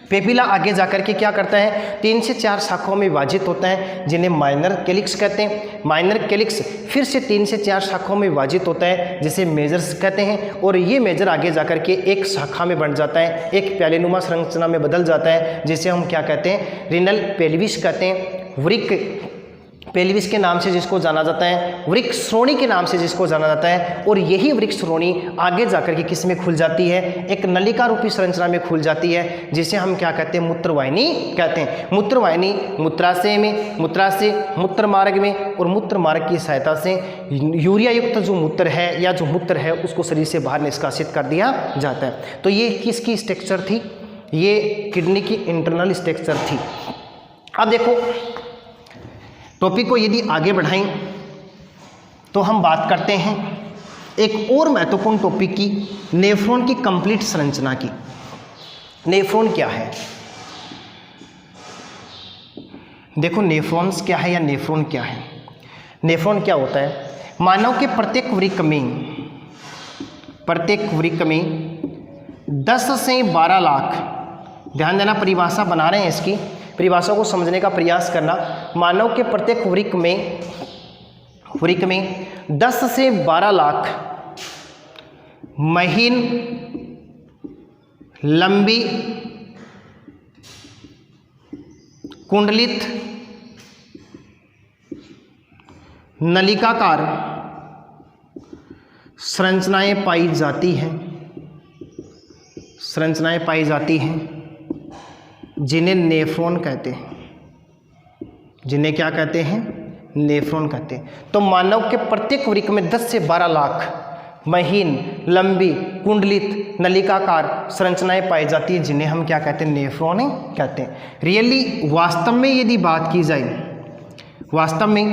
S1: पेपिला आगे जाकर के क्या करता है, 3 से 4 शाखाओं में विभाजित होता है जिन्हें माइनर कैलिक्स कहते हैं। माइनर कैलिक्स फिर से 3 से 4 शाखाओं में विभाजित होता है जिसे मेजर्स कहते हैं, और ये मेजर आगे जाकर के एक शाखा में बन जाता है, एक प्यालेनुमा संरचना में बदल जाता है जिसे हम क्या कहते हैं, रीनल पेल्विस कहते हैं। वृक्क पेल्विस के नाम से जिसको जाना जाता है, वृक्क श्रोणी के नाम से जिसको जाना जाता है, और यही वृक्क श्रोणी आगे जाकर के किस में खुल जाती है, एक नलिका रूपी संरचना में खुल जाती है जिसे हम क्या कहते हैं, मूत्रवाहिनी कहते हैं। मूत्रवाहिनी मूत्राशय में, मूत्राशय मूत्र मार्ग में, और मूत्र मार्ग की सहायता से यूरिया युक्त जो मूत्र है या जो मूत्र है उसको शरीर से बाहर निष्कासित कर दिया जाता है। तो ये किसकी स्ट्रक्चर थी, ये किडनी की इंटरनल स्ट्रक्चर थी। अब देखो टॉपिक को यदि आगे बढ़ाएं तो हम बात करते हैं एक और महत्वपूर्ण टॉपिक की, नेफ्रॉन की कंप्लीट संरचना की। नेफ्रॉन क्या है, देखो नेफ्रॉन्स क्या है या नेफ्रॉन क्या है। नेफ्रॉन क्या होता है, मानव के प्रत्येक वृक्क में 10 से 12 लाख, ध्यान देना परिभाषा बना रहे हैं, इसकी परिभाषा को समझने का प्रयास करना। मानव के प्रत्येक वृक्क में 10 से 12 लाख महीन, लंबी, कुंडलित, नलिकाकार संरचनाएं पाई जाती हैं जिन्हें नेफ्रॉन कहते हैं। जिन्हें क्या कहते हैं, नेफ्रॉन कहते हैं। तो मानव के प्रत्येक वृक्क में 10 से 12 लाख महीन, लंबी, कुंडलित, नलिकाकार संरचनाएं पाई जाती है जिन्हें हम क्या कहते हैं, नेफ्रॉन कहते हैं। रियली वास्तव में यदि बात की जाए, वास्तव में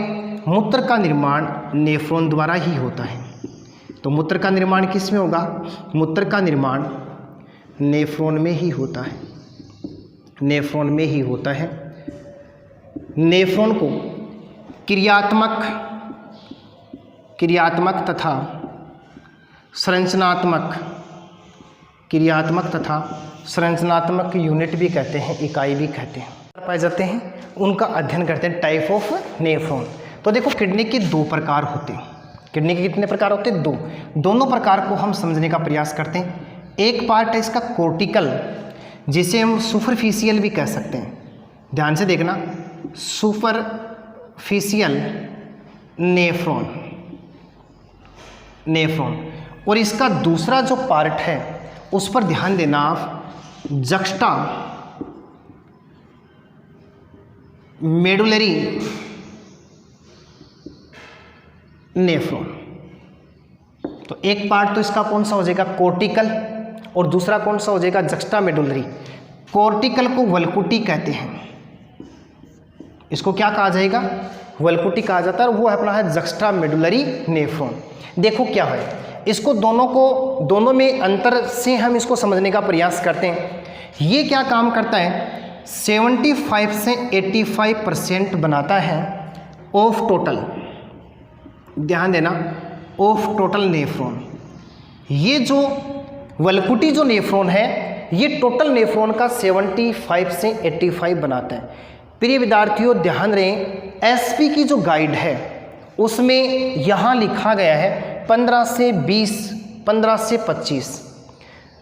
S1: मूत्र का निर्माण नेफ्रॉन द्वारा ही होता है। तो मूत्र का निर्माण किस में होगा, मूत्र का निर्माण नेफ्रॉन में ही होता है, नेफ्रॉन में ही होता है। नेफ्रॉन को क्रियात्मक तथा संरचनात्मक यूनिट भी कहते हैं, इकाई भी कहते हैं, पाए जाते हैं। उनका अध्ययन करते हैं, टाइप ऑफ नेफ्रॉन। तो देखो किडनी के 2 प्रकार होते हैं। किडनी के कितने प्रकार होते हैं, 2। दोनों प्रकार को हम समझने का प्रयास करते हैं। एक पार्ट है इसका कोर्टिकल, जिसे हम सुपरफिशियल भी कह सकते हैं। ध्यान से देखना, सुपरफिशियल नेफ्रॉन। और इसका दूसरा जो पार्ट है उस पर ध्यान देना आप, जक्स्टा मेडुलरी नेफ्रॉन। तो एक पार्ट तो इसका कौन सा हो जाएगा, कोर्टिकल, और दूसरा कौन सा हो जाएगा, जक्स्टा मेडुलरी। कोर्टिकल को वल्कुटी कहते हैं, इसको क्या कहा जाएगा, वल्कुटी कहा जाता है, और वो अपना है जक्स्टा मेडुलरी नेफ्रॉन। देखो क्या है, इसको दोनों में अंतर से हम इसको समझने का प्रयास करते हैं। ये क्या काम करता है, 75 से 85% बनाता है ऑफ टोटल, ध्यान देना, ऑफ टोटल नेफ्रॉन। ये जो वल्कुटी जो नेफ्रॉन है ये टोटल नेफ्रॉन का 75 से 85 बनाता है। प्रिय विद्यार्थियों ध्यान रहे, एसपी की जो गाइड है उसमें यहाँ लिखा गया है 15 से 20, 15 से 25,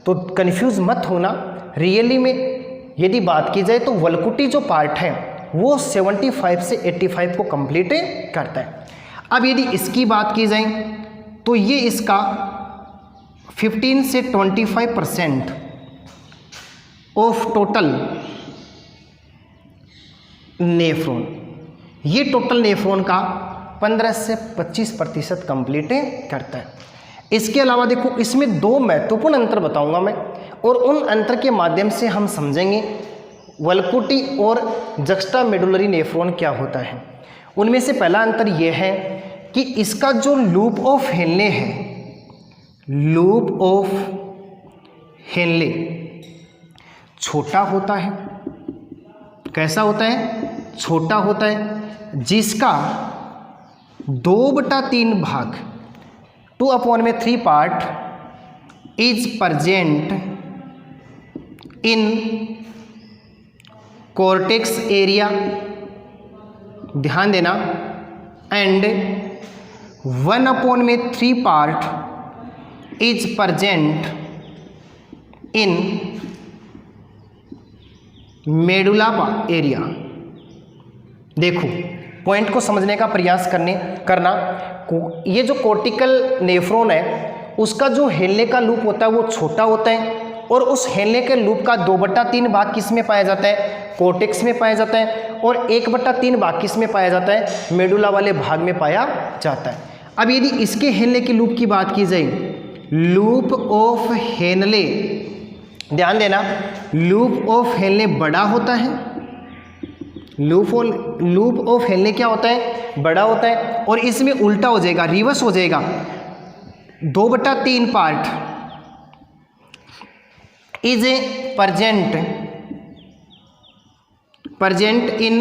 S1: तो कन्फ्यूज़ मत होना। रियली में यदि बात की जाए तो वल्कुटी जो पार्ट है वो 75 से 85 को कंप्लीट करता है। अब यदि इसकी बात की जाए तो ये इसका 15 से 25% ऑफ टोटल नेफ्रॉन, ये टोटल नेफ्रॉन का 15 से 25% कंप्लीट करता है। इसके अलावा देखो इसमें 2 महत्वपूर्ण अंतर बताऊंगा मैं, और उन अंतर के माध्यम से हम समझेंगे वल्कुटी और जक्स्टा मेडुलरी नेफ्रॉन क्या होता है। उनमें से पहला अंतर यह है कि इसका जो लूप ऑफ हेनले है, लूप ऑफ हेनले छोटा होता है। कैसा होता है? छोटा होता है, जिसका 2/3 भाग 2/3 part is present in cortex area, ध्यान देना, and 1/3 part is present in medulla area. देखो पॉइंट को समझने का प्रयास करना। ये जो कॉर्टिकल नेफ्रॉन है उसका जो हिलने का लूप होता है वो छोटा होता है, और उस हिलने के लूप का 2/3 भाग किस में पाया जाता है, कॉर्टेक्स में पाया जाता है, और 1/3 भाग किस में पाया जाता है, मेडुला वाले भाग में पाया जाता है। अब यदि इसके हिलने के लूप की बात की जाए, लूप ऑफ हेनले, ध्यान देना, लूप ऑफ हेनले बड़ा होता है, लूप ऑफ हेनले क्या होता है, बड़ा होता है, और इसमें उल्टा हो जाएगा, रिवर्स हो जाएगा, 2/3 part is a present in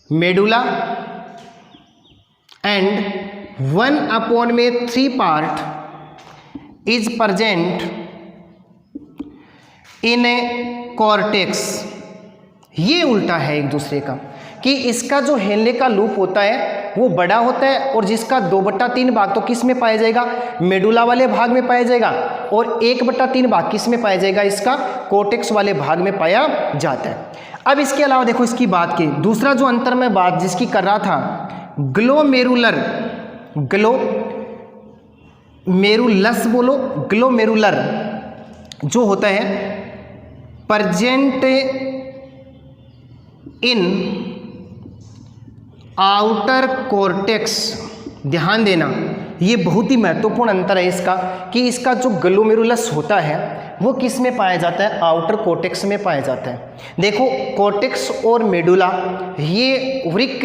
S1: medulla and 1/3 part is present in a cortex। ये उल्टा है एक दूसरे का, कि इसका जो हिलने का लूप होता है वो बड़ा होता है, और जिसका 2/3 भाग तो किस में पाया जाएगा, मेडुला वाले भाग में पाया जाएगा, और 1/3 भाग किस में पाया जाएगा, इसका कॉर्टेक्स वाले भाग में पाया जाता है। अब इसके अलावा देखो इसकी बात की, दूसरा जो अंतर मैं बात जिसकी कर रहा था, ग्लोमेरुलस बोलो, ग्लोमेरुलर जो होता है प्रेजेंट इन आउटर कॉर्टेक्स। ध्यान देना, ये बहुत ही महत्वपूर्ण अंतर है इसका, कि इसका जो ग्लोमेरुलस होता है वो किस में पाया जाता है, आउटर कॉर्टेक्स में पाया जाता है। देखो कॉर्टेक्स और मेडुला, ये वृक्क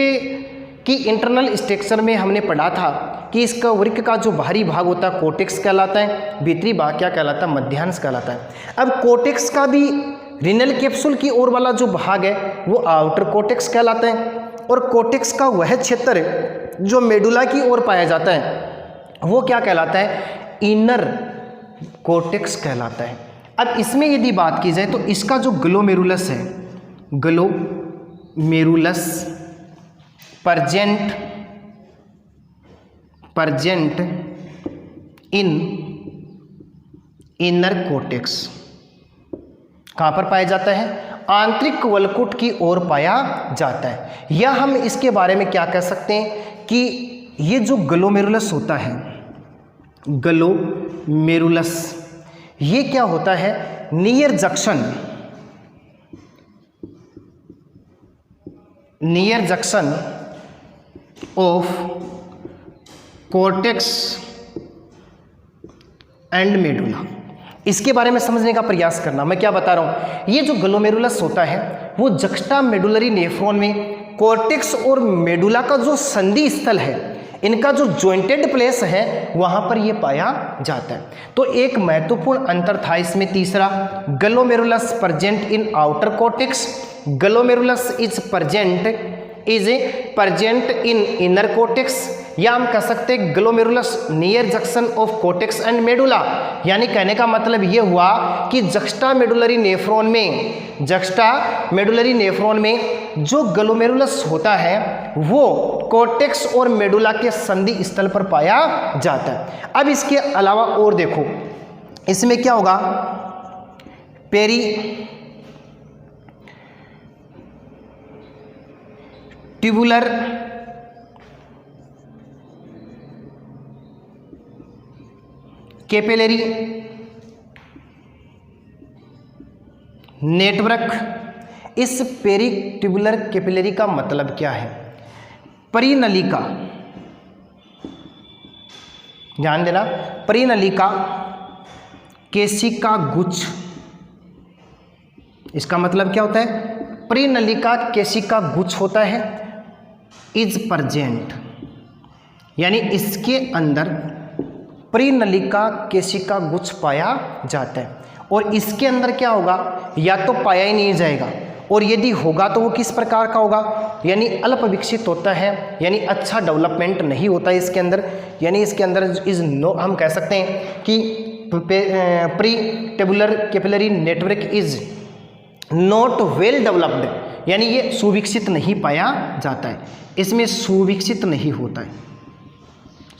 S1: की इंटरनल स्ट्रक्चर में हमने पढ़ा था कि इसका वृक्क का जो बाहरी भाग होता है कॉर्टेक्स कहलाता है, भीतरी भाग क्या कहलाता है, मध्यांश कहलाता है। अब कॉर्टेक्स का भी रीनल कैप्सूल की ओर वाला जो भाग है वो आउटर कॉर्टेक्स कहलाता है, और कॉर्टेक्स का वह क्षेत्र जो मेडुला की ओर पाया जाता है वो क्या कहलाता है, इनर कॉर्टेक्स कहलाता है। अब इसमें यदि बात की जाए तो इसका जो ग्लोमेरुलस है, glomerulus present in inner cortex, कहाँ पर पाया जाता है, आंतरिक वलकुट की ओर पाया जाता है। या हम इसके बारे में क्या कह सकते हैं कि ये जो ग्लोमेरुलस होता है, ग्लोमेरुलस, ये क्या होता है, near junction of cortex and medulla. इसके बारे में समझने का प्रयास करना। मैं क्या बता रहा हूँ, ये जो ग्लोमेरुलस होता है वो जक्स्टा मेडुलरी नेफ्रॉन में कॉर्टेक्स और मेडुला का जो संधि स्थल है, इनका जो जॉइंटेड प्लेस है वहाँ पर ये पाया जाता है। तो एक महत्वपूर्ण अंतर था इसमें तीसरा, glomerulus present in outer cortex, glomerulus is present in inner cortex, या हम कह सकते हैं glomerulus near junction of cortex and medulla. यानी कहने का मतलब ये हुआ कि जक्स्टा मेडुलरी नेफ्रॉन में जो ग्लोमेरुलस होता है वो कॉर्टेक्स और मेडुला के संधि स्थल पर पाया जाता है। अब इसके अलावा और देखो इसमें क्या होगा, पेरीट्यूबुलर कैपिलरी नेटवर्क। इस पेरीट्यूबुलर कैपिलरी का मतलब क्या है, परिनलिका, ध्यान देना, परिनलिका केशिका गुच्छ। इसका मतलब क्या होता है, परिनलिका केशिका गुच्छ होता है, इज प्रेजेंट, यानी इसके अंदर परिनलिका केशिका गुच्छ पाया जाता है। और इसके अंदर क्या होगा, या तो पाया ही नहीं जाएगा, और यदि होगा तो वो किस प्रकार का होगा, यानी अल्प विकसित होता है, यानी अच्छा डेवलपमेंट नहीं होता है इसके अंदर। यानी इसके अंदर इज नो, हम कह सकते हैं कि peritubular capillary network is not well developed, यानी ये सुविकसित नहीं पाया जाता है, इसमें सुविकसित नहीं होता है,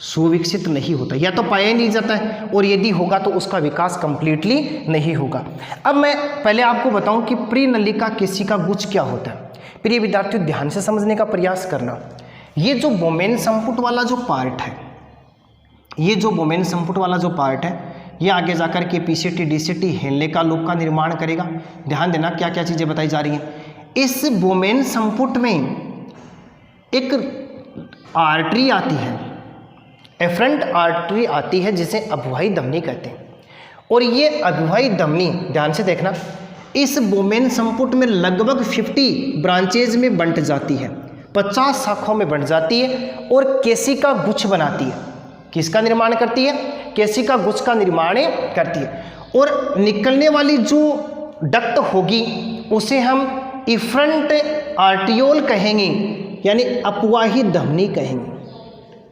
S1: सुविकसित नहीं होता, या तो पाया ही नहीं जाता है और यदि होगा तो उसका विकास कंप्लीटली नहीं होगा। अब मैं पहले आपको बताऊं कि प्रीनलिका केशिका गुच्छ क्या होता है। प्रिय विद्यार्थियों, ध्यान से समझने का प्रयास करना। ये जो वोमेन संपुट वाला जो पार्ट है, ये जो वोमेन संपुट वाला जो पार्ट है, ये आगे जाकर के पीसीटी डीसीटी हेनले का लूप का निर्माण करेगा। ध्यान देना क्या क्या चीज़ें बताई जा रही हैं। इस वोमेन संपुट में एक आर्टरी आती है, एफरेंट आर्टरी आती है, जिसे अभिवाही धमनी कहते हैं। और ये अभिवाही धमनी, ध्यान से देखना, इस वोमेन संपुट में लगभग 50 ब्रांचेज में बंट जाती है, 50 शाखाओं में बंट जाती है और केशिका गुच्छ बनाती है। किसका निर्माण करती है? केशिका गुच्छ का निर्माण करती है। और निकलने वाली जो डक्ट होगी उसे हम इफ्रंट आर्टियोल कहेंगे, यानी अपवाही धमनी कहेंगे,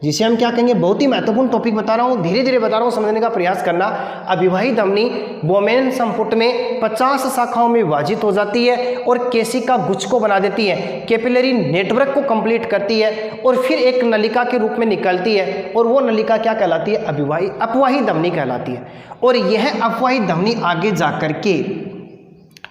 S1: जिसे हम क्या कहेंगे? बहुत ही महत्वपूर्ण टॉपिक बता रहा हूँ, धीरे धीरे बता रहा हूँ, समझने का प्रयास करना। अभिवाही धमनी वोमेन संपुट में 50 शाखाओं में विभाजित हो जाती है और केशिका गुच्छ को बना देती है, कैपिलरी नेटवर्क को कंप्लीट करती है और फिर एक नलिका के रूप में निकलती है। और वो नलिका क्या कहलाती है? अपवाही धमनी कहलाती है। और यह अपवाही धमनी आगे जाकर के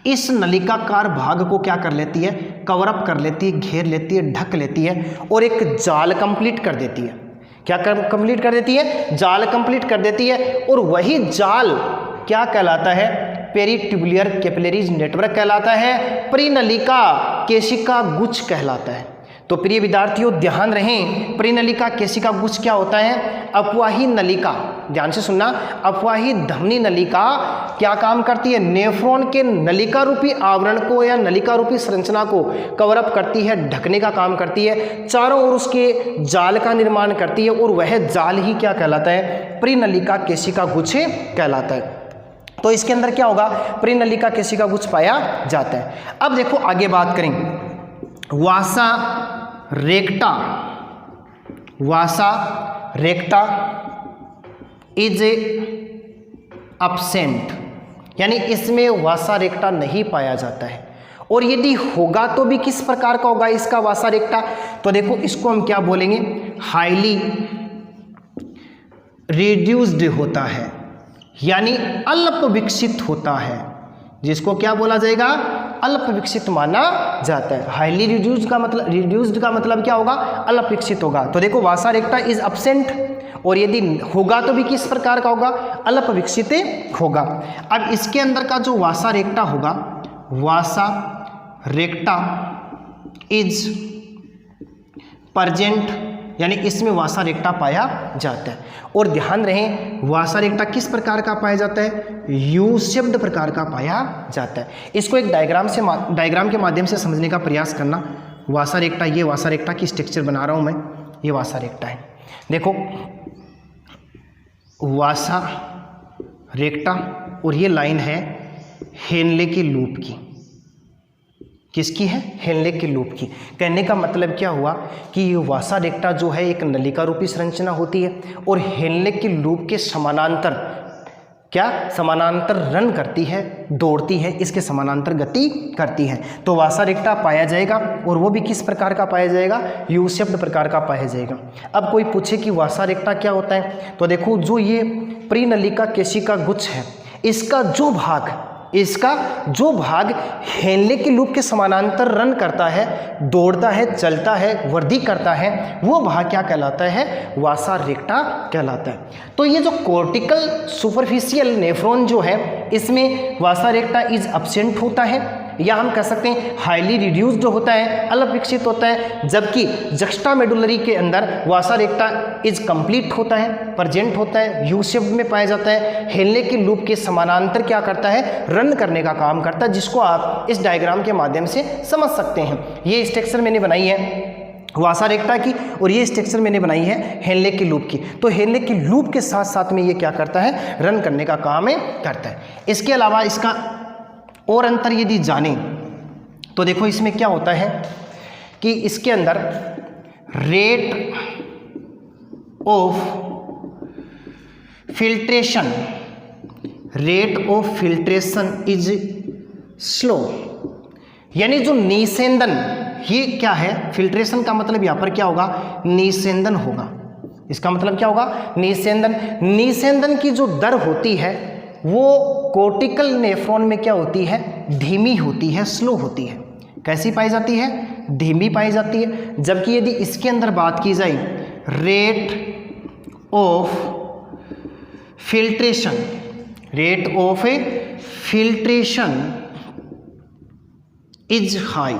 S1: इस नलिकाकार भाग को क्या कर लेती है? कवर अप कर लेती है, घेर लेती है, ढक लेती है और एक जाल कंप्लीट कर देती है। क्या कंप्लीट कर देती है? जाल कंप्लीट कर देती है। और वही जाल क्या कहलाता है? पेरिट्यूबुलर कैपिलरीज नेटवर्क कहलाता है, प्रीनलिका केशिका गुच्छ कहलाता है। तो प्रिय विद्यार्थियों, ध्यान रहें, प्रीनलिका केशिका गुच्छ क्या होता है? अपवाही नलिका, ध्यान से सुनना, अपवाही धमनी नलिका क्या काम करती है? नेफ्रॉन के नलिका रूपी आवरण को या नलिका रूपी संरचना को कवर अप करती है, ढकने का काम करती है, चारों ओर उसके जाल का निर्माण करती है और वह जाल ही क्या कहलाता है? प्रीनलिका केशिका गुच्छ कहलाता है। तो इसके अंदर क्या होगा? प्रीनलिका केशिका गुच्छ पाया जाता है। अब देखो आगे बात करें, वासा रेक्टा इज absent, यानी इसमें वासा रेक्टा नहीं पाया जाता है। और यदि होगा तो भी किस प्रकार का होगा इसका वासा रेक्टा? तो देखो इसको हम क्या बोलेंगे? हाईली रिड्यूस्ड होता है, यानी अल्प विकसित होता है, जिसको क्या बोला जाएगा? अल्प विकसित माना जाता है। हाईली रिड्यूस्ड का मतलब क्या होगा? अल्प विकसित होगा। तो देखो वासा रेक्टा इज absent, और यदि होगा तो भी किस प्रकार का होगा? अल्प विकसित होगा। अब इसके अंदर का जो वासा रेक्टा होगा, वासा रेक्टा इज प्रेजेंट, यानी इसमें वासा रेक्टा पाया जाता है। और ध्यान रहे, वासा रेक्टा किस प्रकार का पाया जाता है? यू शेप्ड प्रकार का पाया जाता है। इसको एक डायग्राम के माध्यम से समझने का प्रयास करना। वासा रेक्टा, ये वासा रेक्टा की स्ट्रक्चर बना रहा हूँ मैं, ये वासा रेक्टा है। देखो वासा रेक्टा, और ये लाइन है हेनले की लूप की। किसकी है? हेनले के लूप की। कहने का मतलब क्या हुआ कि ये वासा रेक्टा जो है एक नलिका रूपी संरचना होती है और हेनले के लूप के समानांतर रन करती है, दौड़ती है, इसके समानांतर गति करती है। तो वासा रेक्टा पाया जाएगा, और वो भी किस प्रकार का पाया जाएगा? यू शेप्ड प्रकार का पाया जाएगा। अब कोई पूछे कि वासा रेक्टा क्या होता है, तो देखो जो ये प्रीनलिका केशिका गुच्छ है, इसका जो भाग हेनले के लूप के समानांतर रन करता है, दौड़ता है, चलता है, वृद्धि करता है, वो भाग क्या कहलाता है? वासा रेक्टा कहलाता है। तो ये जो कॉर्टिकल सुपरफिशियल नेफ्रॉन जो है, इसमें वासा रेक्टा इज absent होता है, या हम कह सकते हैं हाईली रिड्यूस्ड होता है, अल्प विकसित होता है। जबकि जक्स्टा मेडुलरी के अंदर वासा रेक्टा इज कंप्लीट होता है, प्रेजेंट होता है, यू शेप में पाया जाता है, हेनले के लूप के समानांतर क्या करता है? रन करने का काम करता है, जिसको आप इस डायग्राम के माध्यम से समझ सकते हैं। ये स्ट्रक्चर मैंने बनाई है वासा रेक्टा की, और ये स्ट्रक्चर मैंने बनाई है हेनले के लूप की। तो हेनले के लूप के साथ साथ में ये क्या करता है? रन करने का काम करता है। इसके अलावा इसका और अंतर यदि जाने तो देखो इसमें क्या होता है कि इसके अंदर rate of filtration is slow, यानी जो निस्यंदन, ये क्या है, फिल्ट्रेशन का मतलब यहाँ पर क्या होगा, निस्यंदन होगा। इसका मतलब क्या होगा, निस्यंदन। निस्यंदन की जो दर होती है वो कोर्टिकल नेफ्रॉन में क्या होती है, धीमी होती है, स्लो होती है। कैसी पाई जाती है, धीमी पाई जाती है। जबकि यदि इसके अंदर बात की जाए rate of filtration, rate of filtration is high,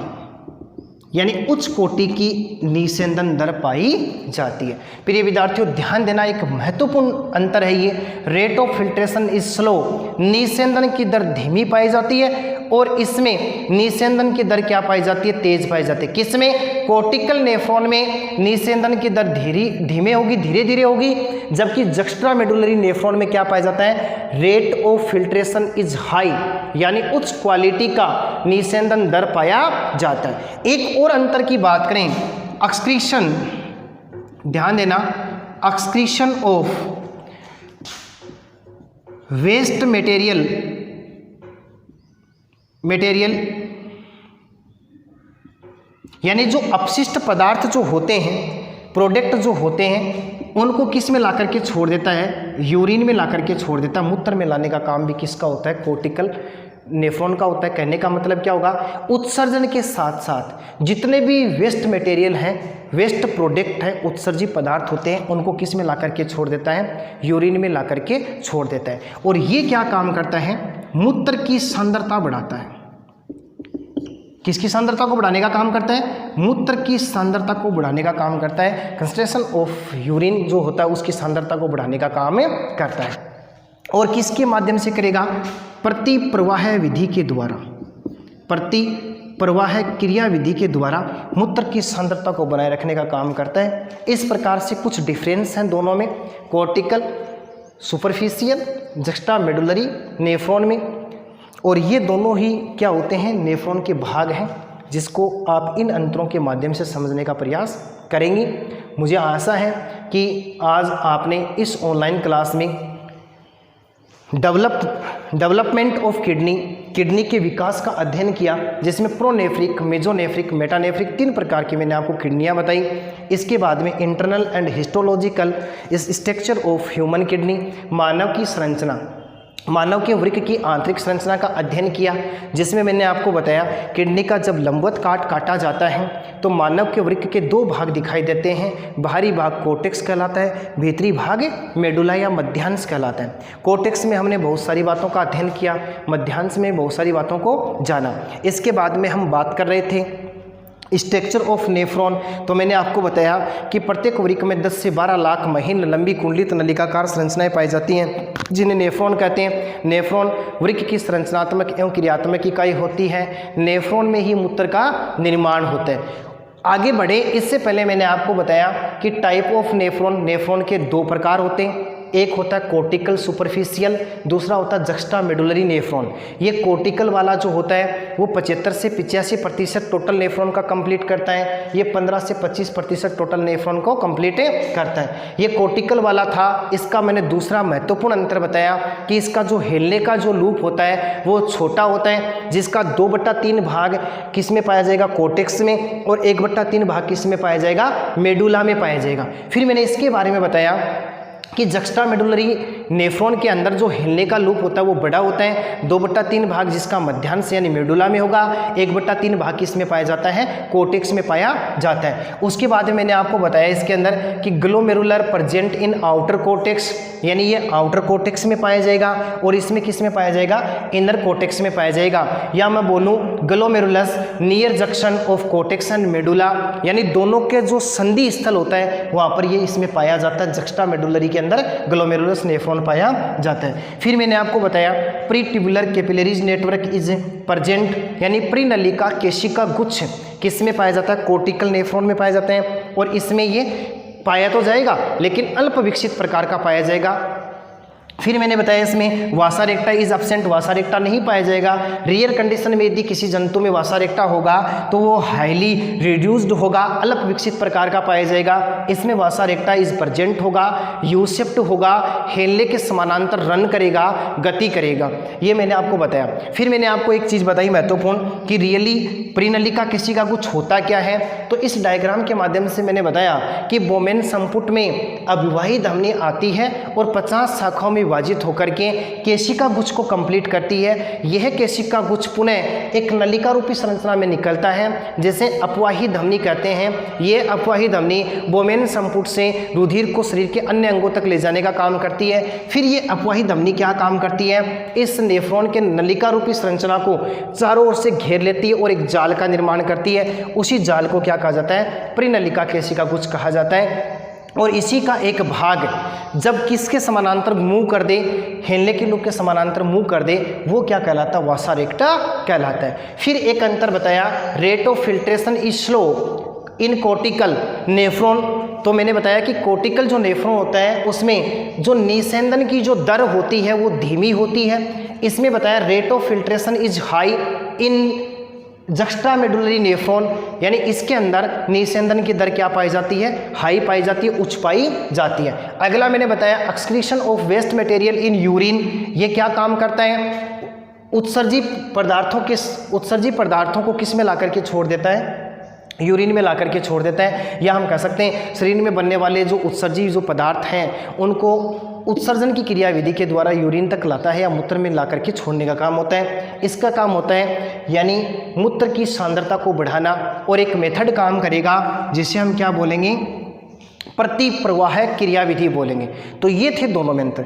S1: यानी उच्च कोटि की निस्यंदन दर पाई जाती है। प्रिय विद्यार्थियों ध्यान देना, एक महत्वपूर्ण अंतर है ये, rate of filtration is slow, निस्यंदन की दर धीमी पाई जाती है, और इसमें निस्यंदन की दर क्या पाई जाती है, तेज पाई जाती है। किसमें, कोर्टिकल नेफ्रॉन में निस्यंदन की दर धीमे होगी, धीरे धीरे होगी, जबकि जक्स्ट्रामेडुलरी नेफ्रॉन में क्या पाया जाता है, rate of filtration is high, यानी उच्च क्वालिटी का निस्यंदन दर पाया जाता है। एक और अंतर की बात करें, एक्सक्रीशन, ध्यान देना, एक्सक्रीशन ऑफ वेस्ट मटेरियल यानी जो अपशिष्ट पदार्थ जो होते हैं, प्रोडक्ट जो होते हैं, उनको किस में ला करके छोड़ देता है, यूरिन में ला करके छोड़ देता है। मूत्र में लाने का काम भी किसका होता है, कोर्टिकल नेफ्रॉन का होता है। कहने का मतलब क्या होगा, उत्सर्जन के साथ साथ जितने भी वेस्ट मटेरियल हैं, वेस्ट प्रोडक्ट है, उत्सर्जित पदार्थ होते हैं, उनको किस में ला करके छोड़ देता है, यूरिन में ला करके छोड़ देता है। और ये क्या काम करता है, मूत्र की सांद्रता बढ़ाता है। किसकी सांद्रता को बढ़ाने का काम करता है, मूत्र की सांद्रता को बढ़ाने का काम करता है। कंसंट्रेशन ऑफ यूरिन जो होता है उसकी सांद्रता को बढ़ाने का काम करता है। और किसके माध्यम से करेगा, प्रति प्रवाह विधि के द्वारा, प्रति प्रवाह क्रिया विधि के द्वारा मूत्र की सांद्रता को बनाए रखने का काम करता है। इस प्रकार से कुछ डिफरेंस हैं दोनों में, कोर्टिकल सुपरफिशियल जक्स्ट्रामेडुलरी नेफ्रॉन में, और ये दोनों ही क्या होते हैं, नेफ्रॉन के भाग हैं, जिसको आप इन अंतरों के माध्यम से समझने का प्रयास करेंगी। मुझे आशा है कि आज आपने इस ऑनलाइन क्लास में डेवलपमेंट ऑफ किडनी के विकास का अध्ययन किया, जिसमें प्रोनेफ्रिक, मेजोनेफ्रिक, मेटानेफ्रिक 3 प्रकार की मैंने आपको किडनियाँ बताई। इसके बाद में internal and histological structure of human kidney, मानव की संरचना, मानव के वृक्क की आंतरिक संरचना का अध्ययन किया, जिसमें मैंने आपको बताया किडनी का जब लंबवत काटा जाता है तो मानव के वृक्क के 2 भाग दिखाई देते हैं। बाहरी भाग कोर्टेक्स कहलाता है, भीतरी भाग मेडुला या मध्यांश कहलाता है। कोर्टेक्स में हमने बहुत सारी बातों का अध्ययन किया, मध्यांश में बहुत सारी बातों को जाना। इसके बाद में हम बात कर रहे थे स्ट्रक्चर ऑफ नेफ्रॉन, तो मैंने आपको बताया कि प्रत्येक वृक्क में 10 से 12 लाख महीन लंबी कुंडलित नलिकाकार संरचनाएं पाई जाती हैं, जिन्हें नेफ्रॉन कहते हैं। नेफ्रॉन वृक्क की संरचनात्मक एवं क्रियात्मक इकाई होती है। नेफ्रॉन में ही मूत्र का निर्माण होता है। आगे बढ़े इससे पहले मैंने आपको बताया कि टाइप ऑफ नेफ्रॉन के 2 प्रकार होते हैं, एक होता है कोर्टिकल सुपरफिशियल, दूसरा होता है जक्स्ट्रामेडुलरी नेफ्रॉन। ये कोर्टिकल वाला जो होता है वो 75 से 85% टोटल नेफ्रॉन का कंप्लीट करता है, ये 15 से 25% टोटल नेफ्रॉन को कंप्लीट करता है। ये कोर्टिकल वाला था। इसका मैंने दूसरा महत्वपूर्ण अंतर बताया कि इसका जो हिलने का जो लूप होता है वो छोटा होता है, जिसका 2/3 भाग किस में पाया जाएगा, कोर्टेक्स में, और 1/3 भाग किस में पाया जाएगा, मेडुला में पाया जाएगा। फिर मैंने इसके बारे में बताया कि जक्स्ट्रामेडुलरी नेफ्रॉन के अंदर जो हिलने का लूप होता है वो बड़ा होता है, 2/3 भाग जिसका मध्यांश यानी मेडुला में होगा, 1/3 भाग किस में पाया जाता है, कोर्टेक्स में पाया जाता है। उसके बाद में मैंने आपको बताया इसके अंदर कि glomerular present in outer cortex, यानी ये आउटर कोर्टेक्स में पाया जाएगा, और इसमें किस में पाया जाएगा, इनर कोर्टेक्स में पाया जाएगा। या मैं बोलूँ glomerulus near junction of cortex and medulla, यानी दोनों के जो संधि स्थल होता है वहाँ पर ये इसमें पाया जाता है, जक्स्ट्रामेडुलरी के अंदर ग्लोमेरुलस नेफ्रॉन पाया जाता है। फिर मैंने आपको बताया pre tubular capillaries network is present, यानी प्री नलिका केशिका गुच्छ किस में पाया जाता है, कोर्टिकल नेफ्रॉन में पाया जाता है, और इसमें ये पाया तो जाएगा लेकिन अल्प विकसित प्रकार का पाया जाएगा। फिर मैंने बताया इसमें वासा रेक्टा इज एब्सेंट, वासा रेक्टा नहीं पाया जाएगा। रेयर कंडीशन में यदि किसी जंतु में वासा रेक्टा होगा तो वो हाईली रिड्यूस्ड होगा, अल्प विकसित प्रकार का पाया जाएगा। इसमें वासा रेक्टा इज प्रेजेंट होगा, यू शेप्ड होगा, हेलने के समानांतर रन करेगा, गति करेगा। ये मैंने आपको बताया। फिर मैंने आपको एक चीज़ बताई महत्वपूर्ण कि रियली प्रीनलिका किसी का कुछ होता क्या है। तो इस डायग्राम के माध्यम से मैंने बताया कि बोमेन संपुट में अविवाहित धमनी आती है और 50 शाखाओं में विभाजित होकर के केशिका गुच्छ को कंप्लीट करती है। यह केशिका गुच्छ पुनः एक नलिका रूपी संरचना में निकलता है जिसे अपवाही धमनी कहते हैं। यह अपवाही धमनी बोमेन संपुट से रुधिर को शरीर के अन्य अंगों तक ले जाने का काम करती है। फिर ये अपवाही धमनी क्या काम करती है, इस नेफ्रॉन के नलिका रूपी संरचना को चारों ओर से घेर लेती है और एक जाल का निर्माण करती है। उसी जाल को क्या कहा जाता है, प्रीनलिका केशिका गुच्छ कहा जाता है। और इसी का एक भाग जब किसके समानांतर मूव कर दे, हेलने के लूप के समानांतर मूव कर दे, वो क्या कहलाता है, वासा रेक्टा कहलाता है। फिर एक अंतर बताया, rate of filtration is slow in cortical nephron. तो मैंने बताया कि कोर्टिकल जो नेफ्रॉन होता है उसमें जो निस्यंदन की जो दर होती है वो धीमी होती है। इसमें बताया rate of filtration is high in juxtamedullary nephron, यानी इसके अंदर निस्यंदन की दर क्या पाई जाती है, हाई पाई जाती है, उच्च पाई जाती है। अगला मैंने बताया excretion of waste material in urine. ये क्या काम करता है, उत्सर्जित पदार्थों को किस में ला करके छोड़ देता है, यूरिन में ला करके छोड़ देता है। या हम कह सकते हैं शरीर में बनने वाले जो उत्सर्जी जो पदार्थ हैं उनको उत्सर्जन की क्रियाविधि के द्वारा यूरिन तक लाता है या मूत्र में ला करके छोड़ने का काम होता है। इसका काम होता है यानी मूत्र की सांद्रता को बढ़ाना। और एक मेथड काम करेगा जिसे हम क्या बोलेंगे, प्रति प्रवाह क्रियाविधि बोलेंगे। तो ये थे दोनों मंत्र।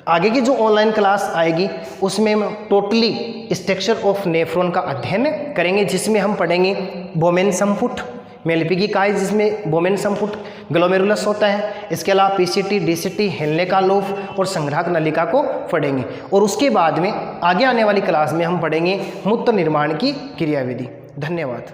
S1: आगे की जो ऑनलाइन क्लास आएगी उसमें हम टोटली स्ट्रक्चर ऑफ नेफ्रॉन का अध्ययन करेंगे, जिसमें हम पढ़ेंगे बोमेन संपुट, मेलपीगी काय जिसमें बोमेन संपुट ग्लोमेरुलस होता है, इसके अलावा पीसीटी, डीसीटी, हेलने का लूप और संग्राहक नलिका को पढ़ेंगे। और उसके बाद में आगे आने वाली क्लास में हम पढ़ेंगे मूत्र निर्माण की क्रियाविधि। धन्यवाद।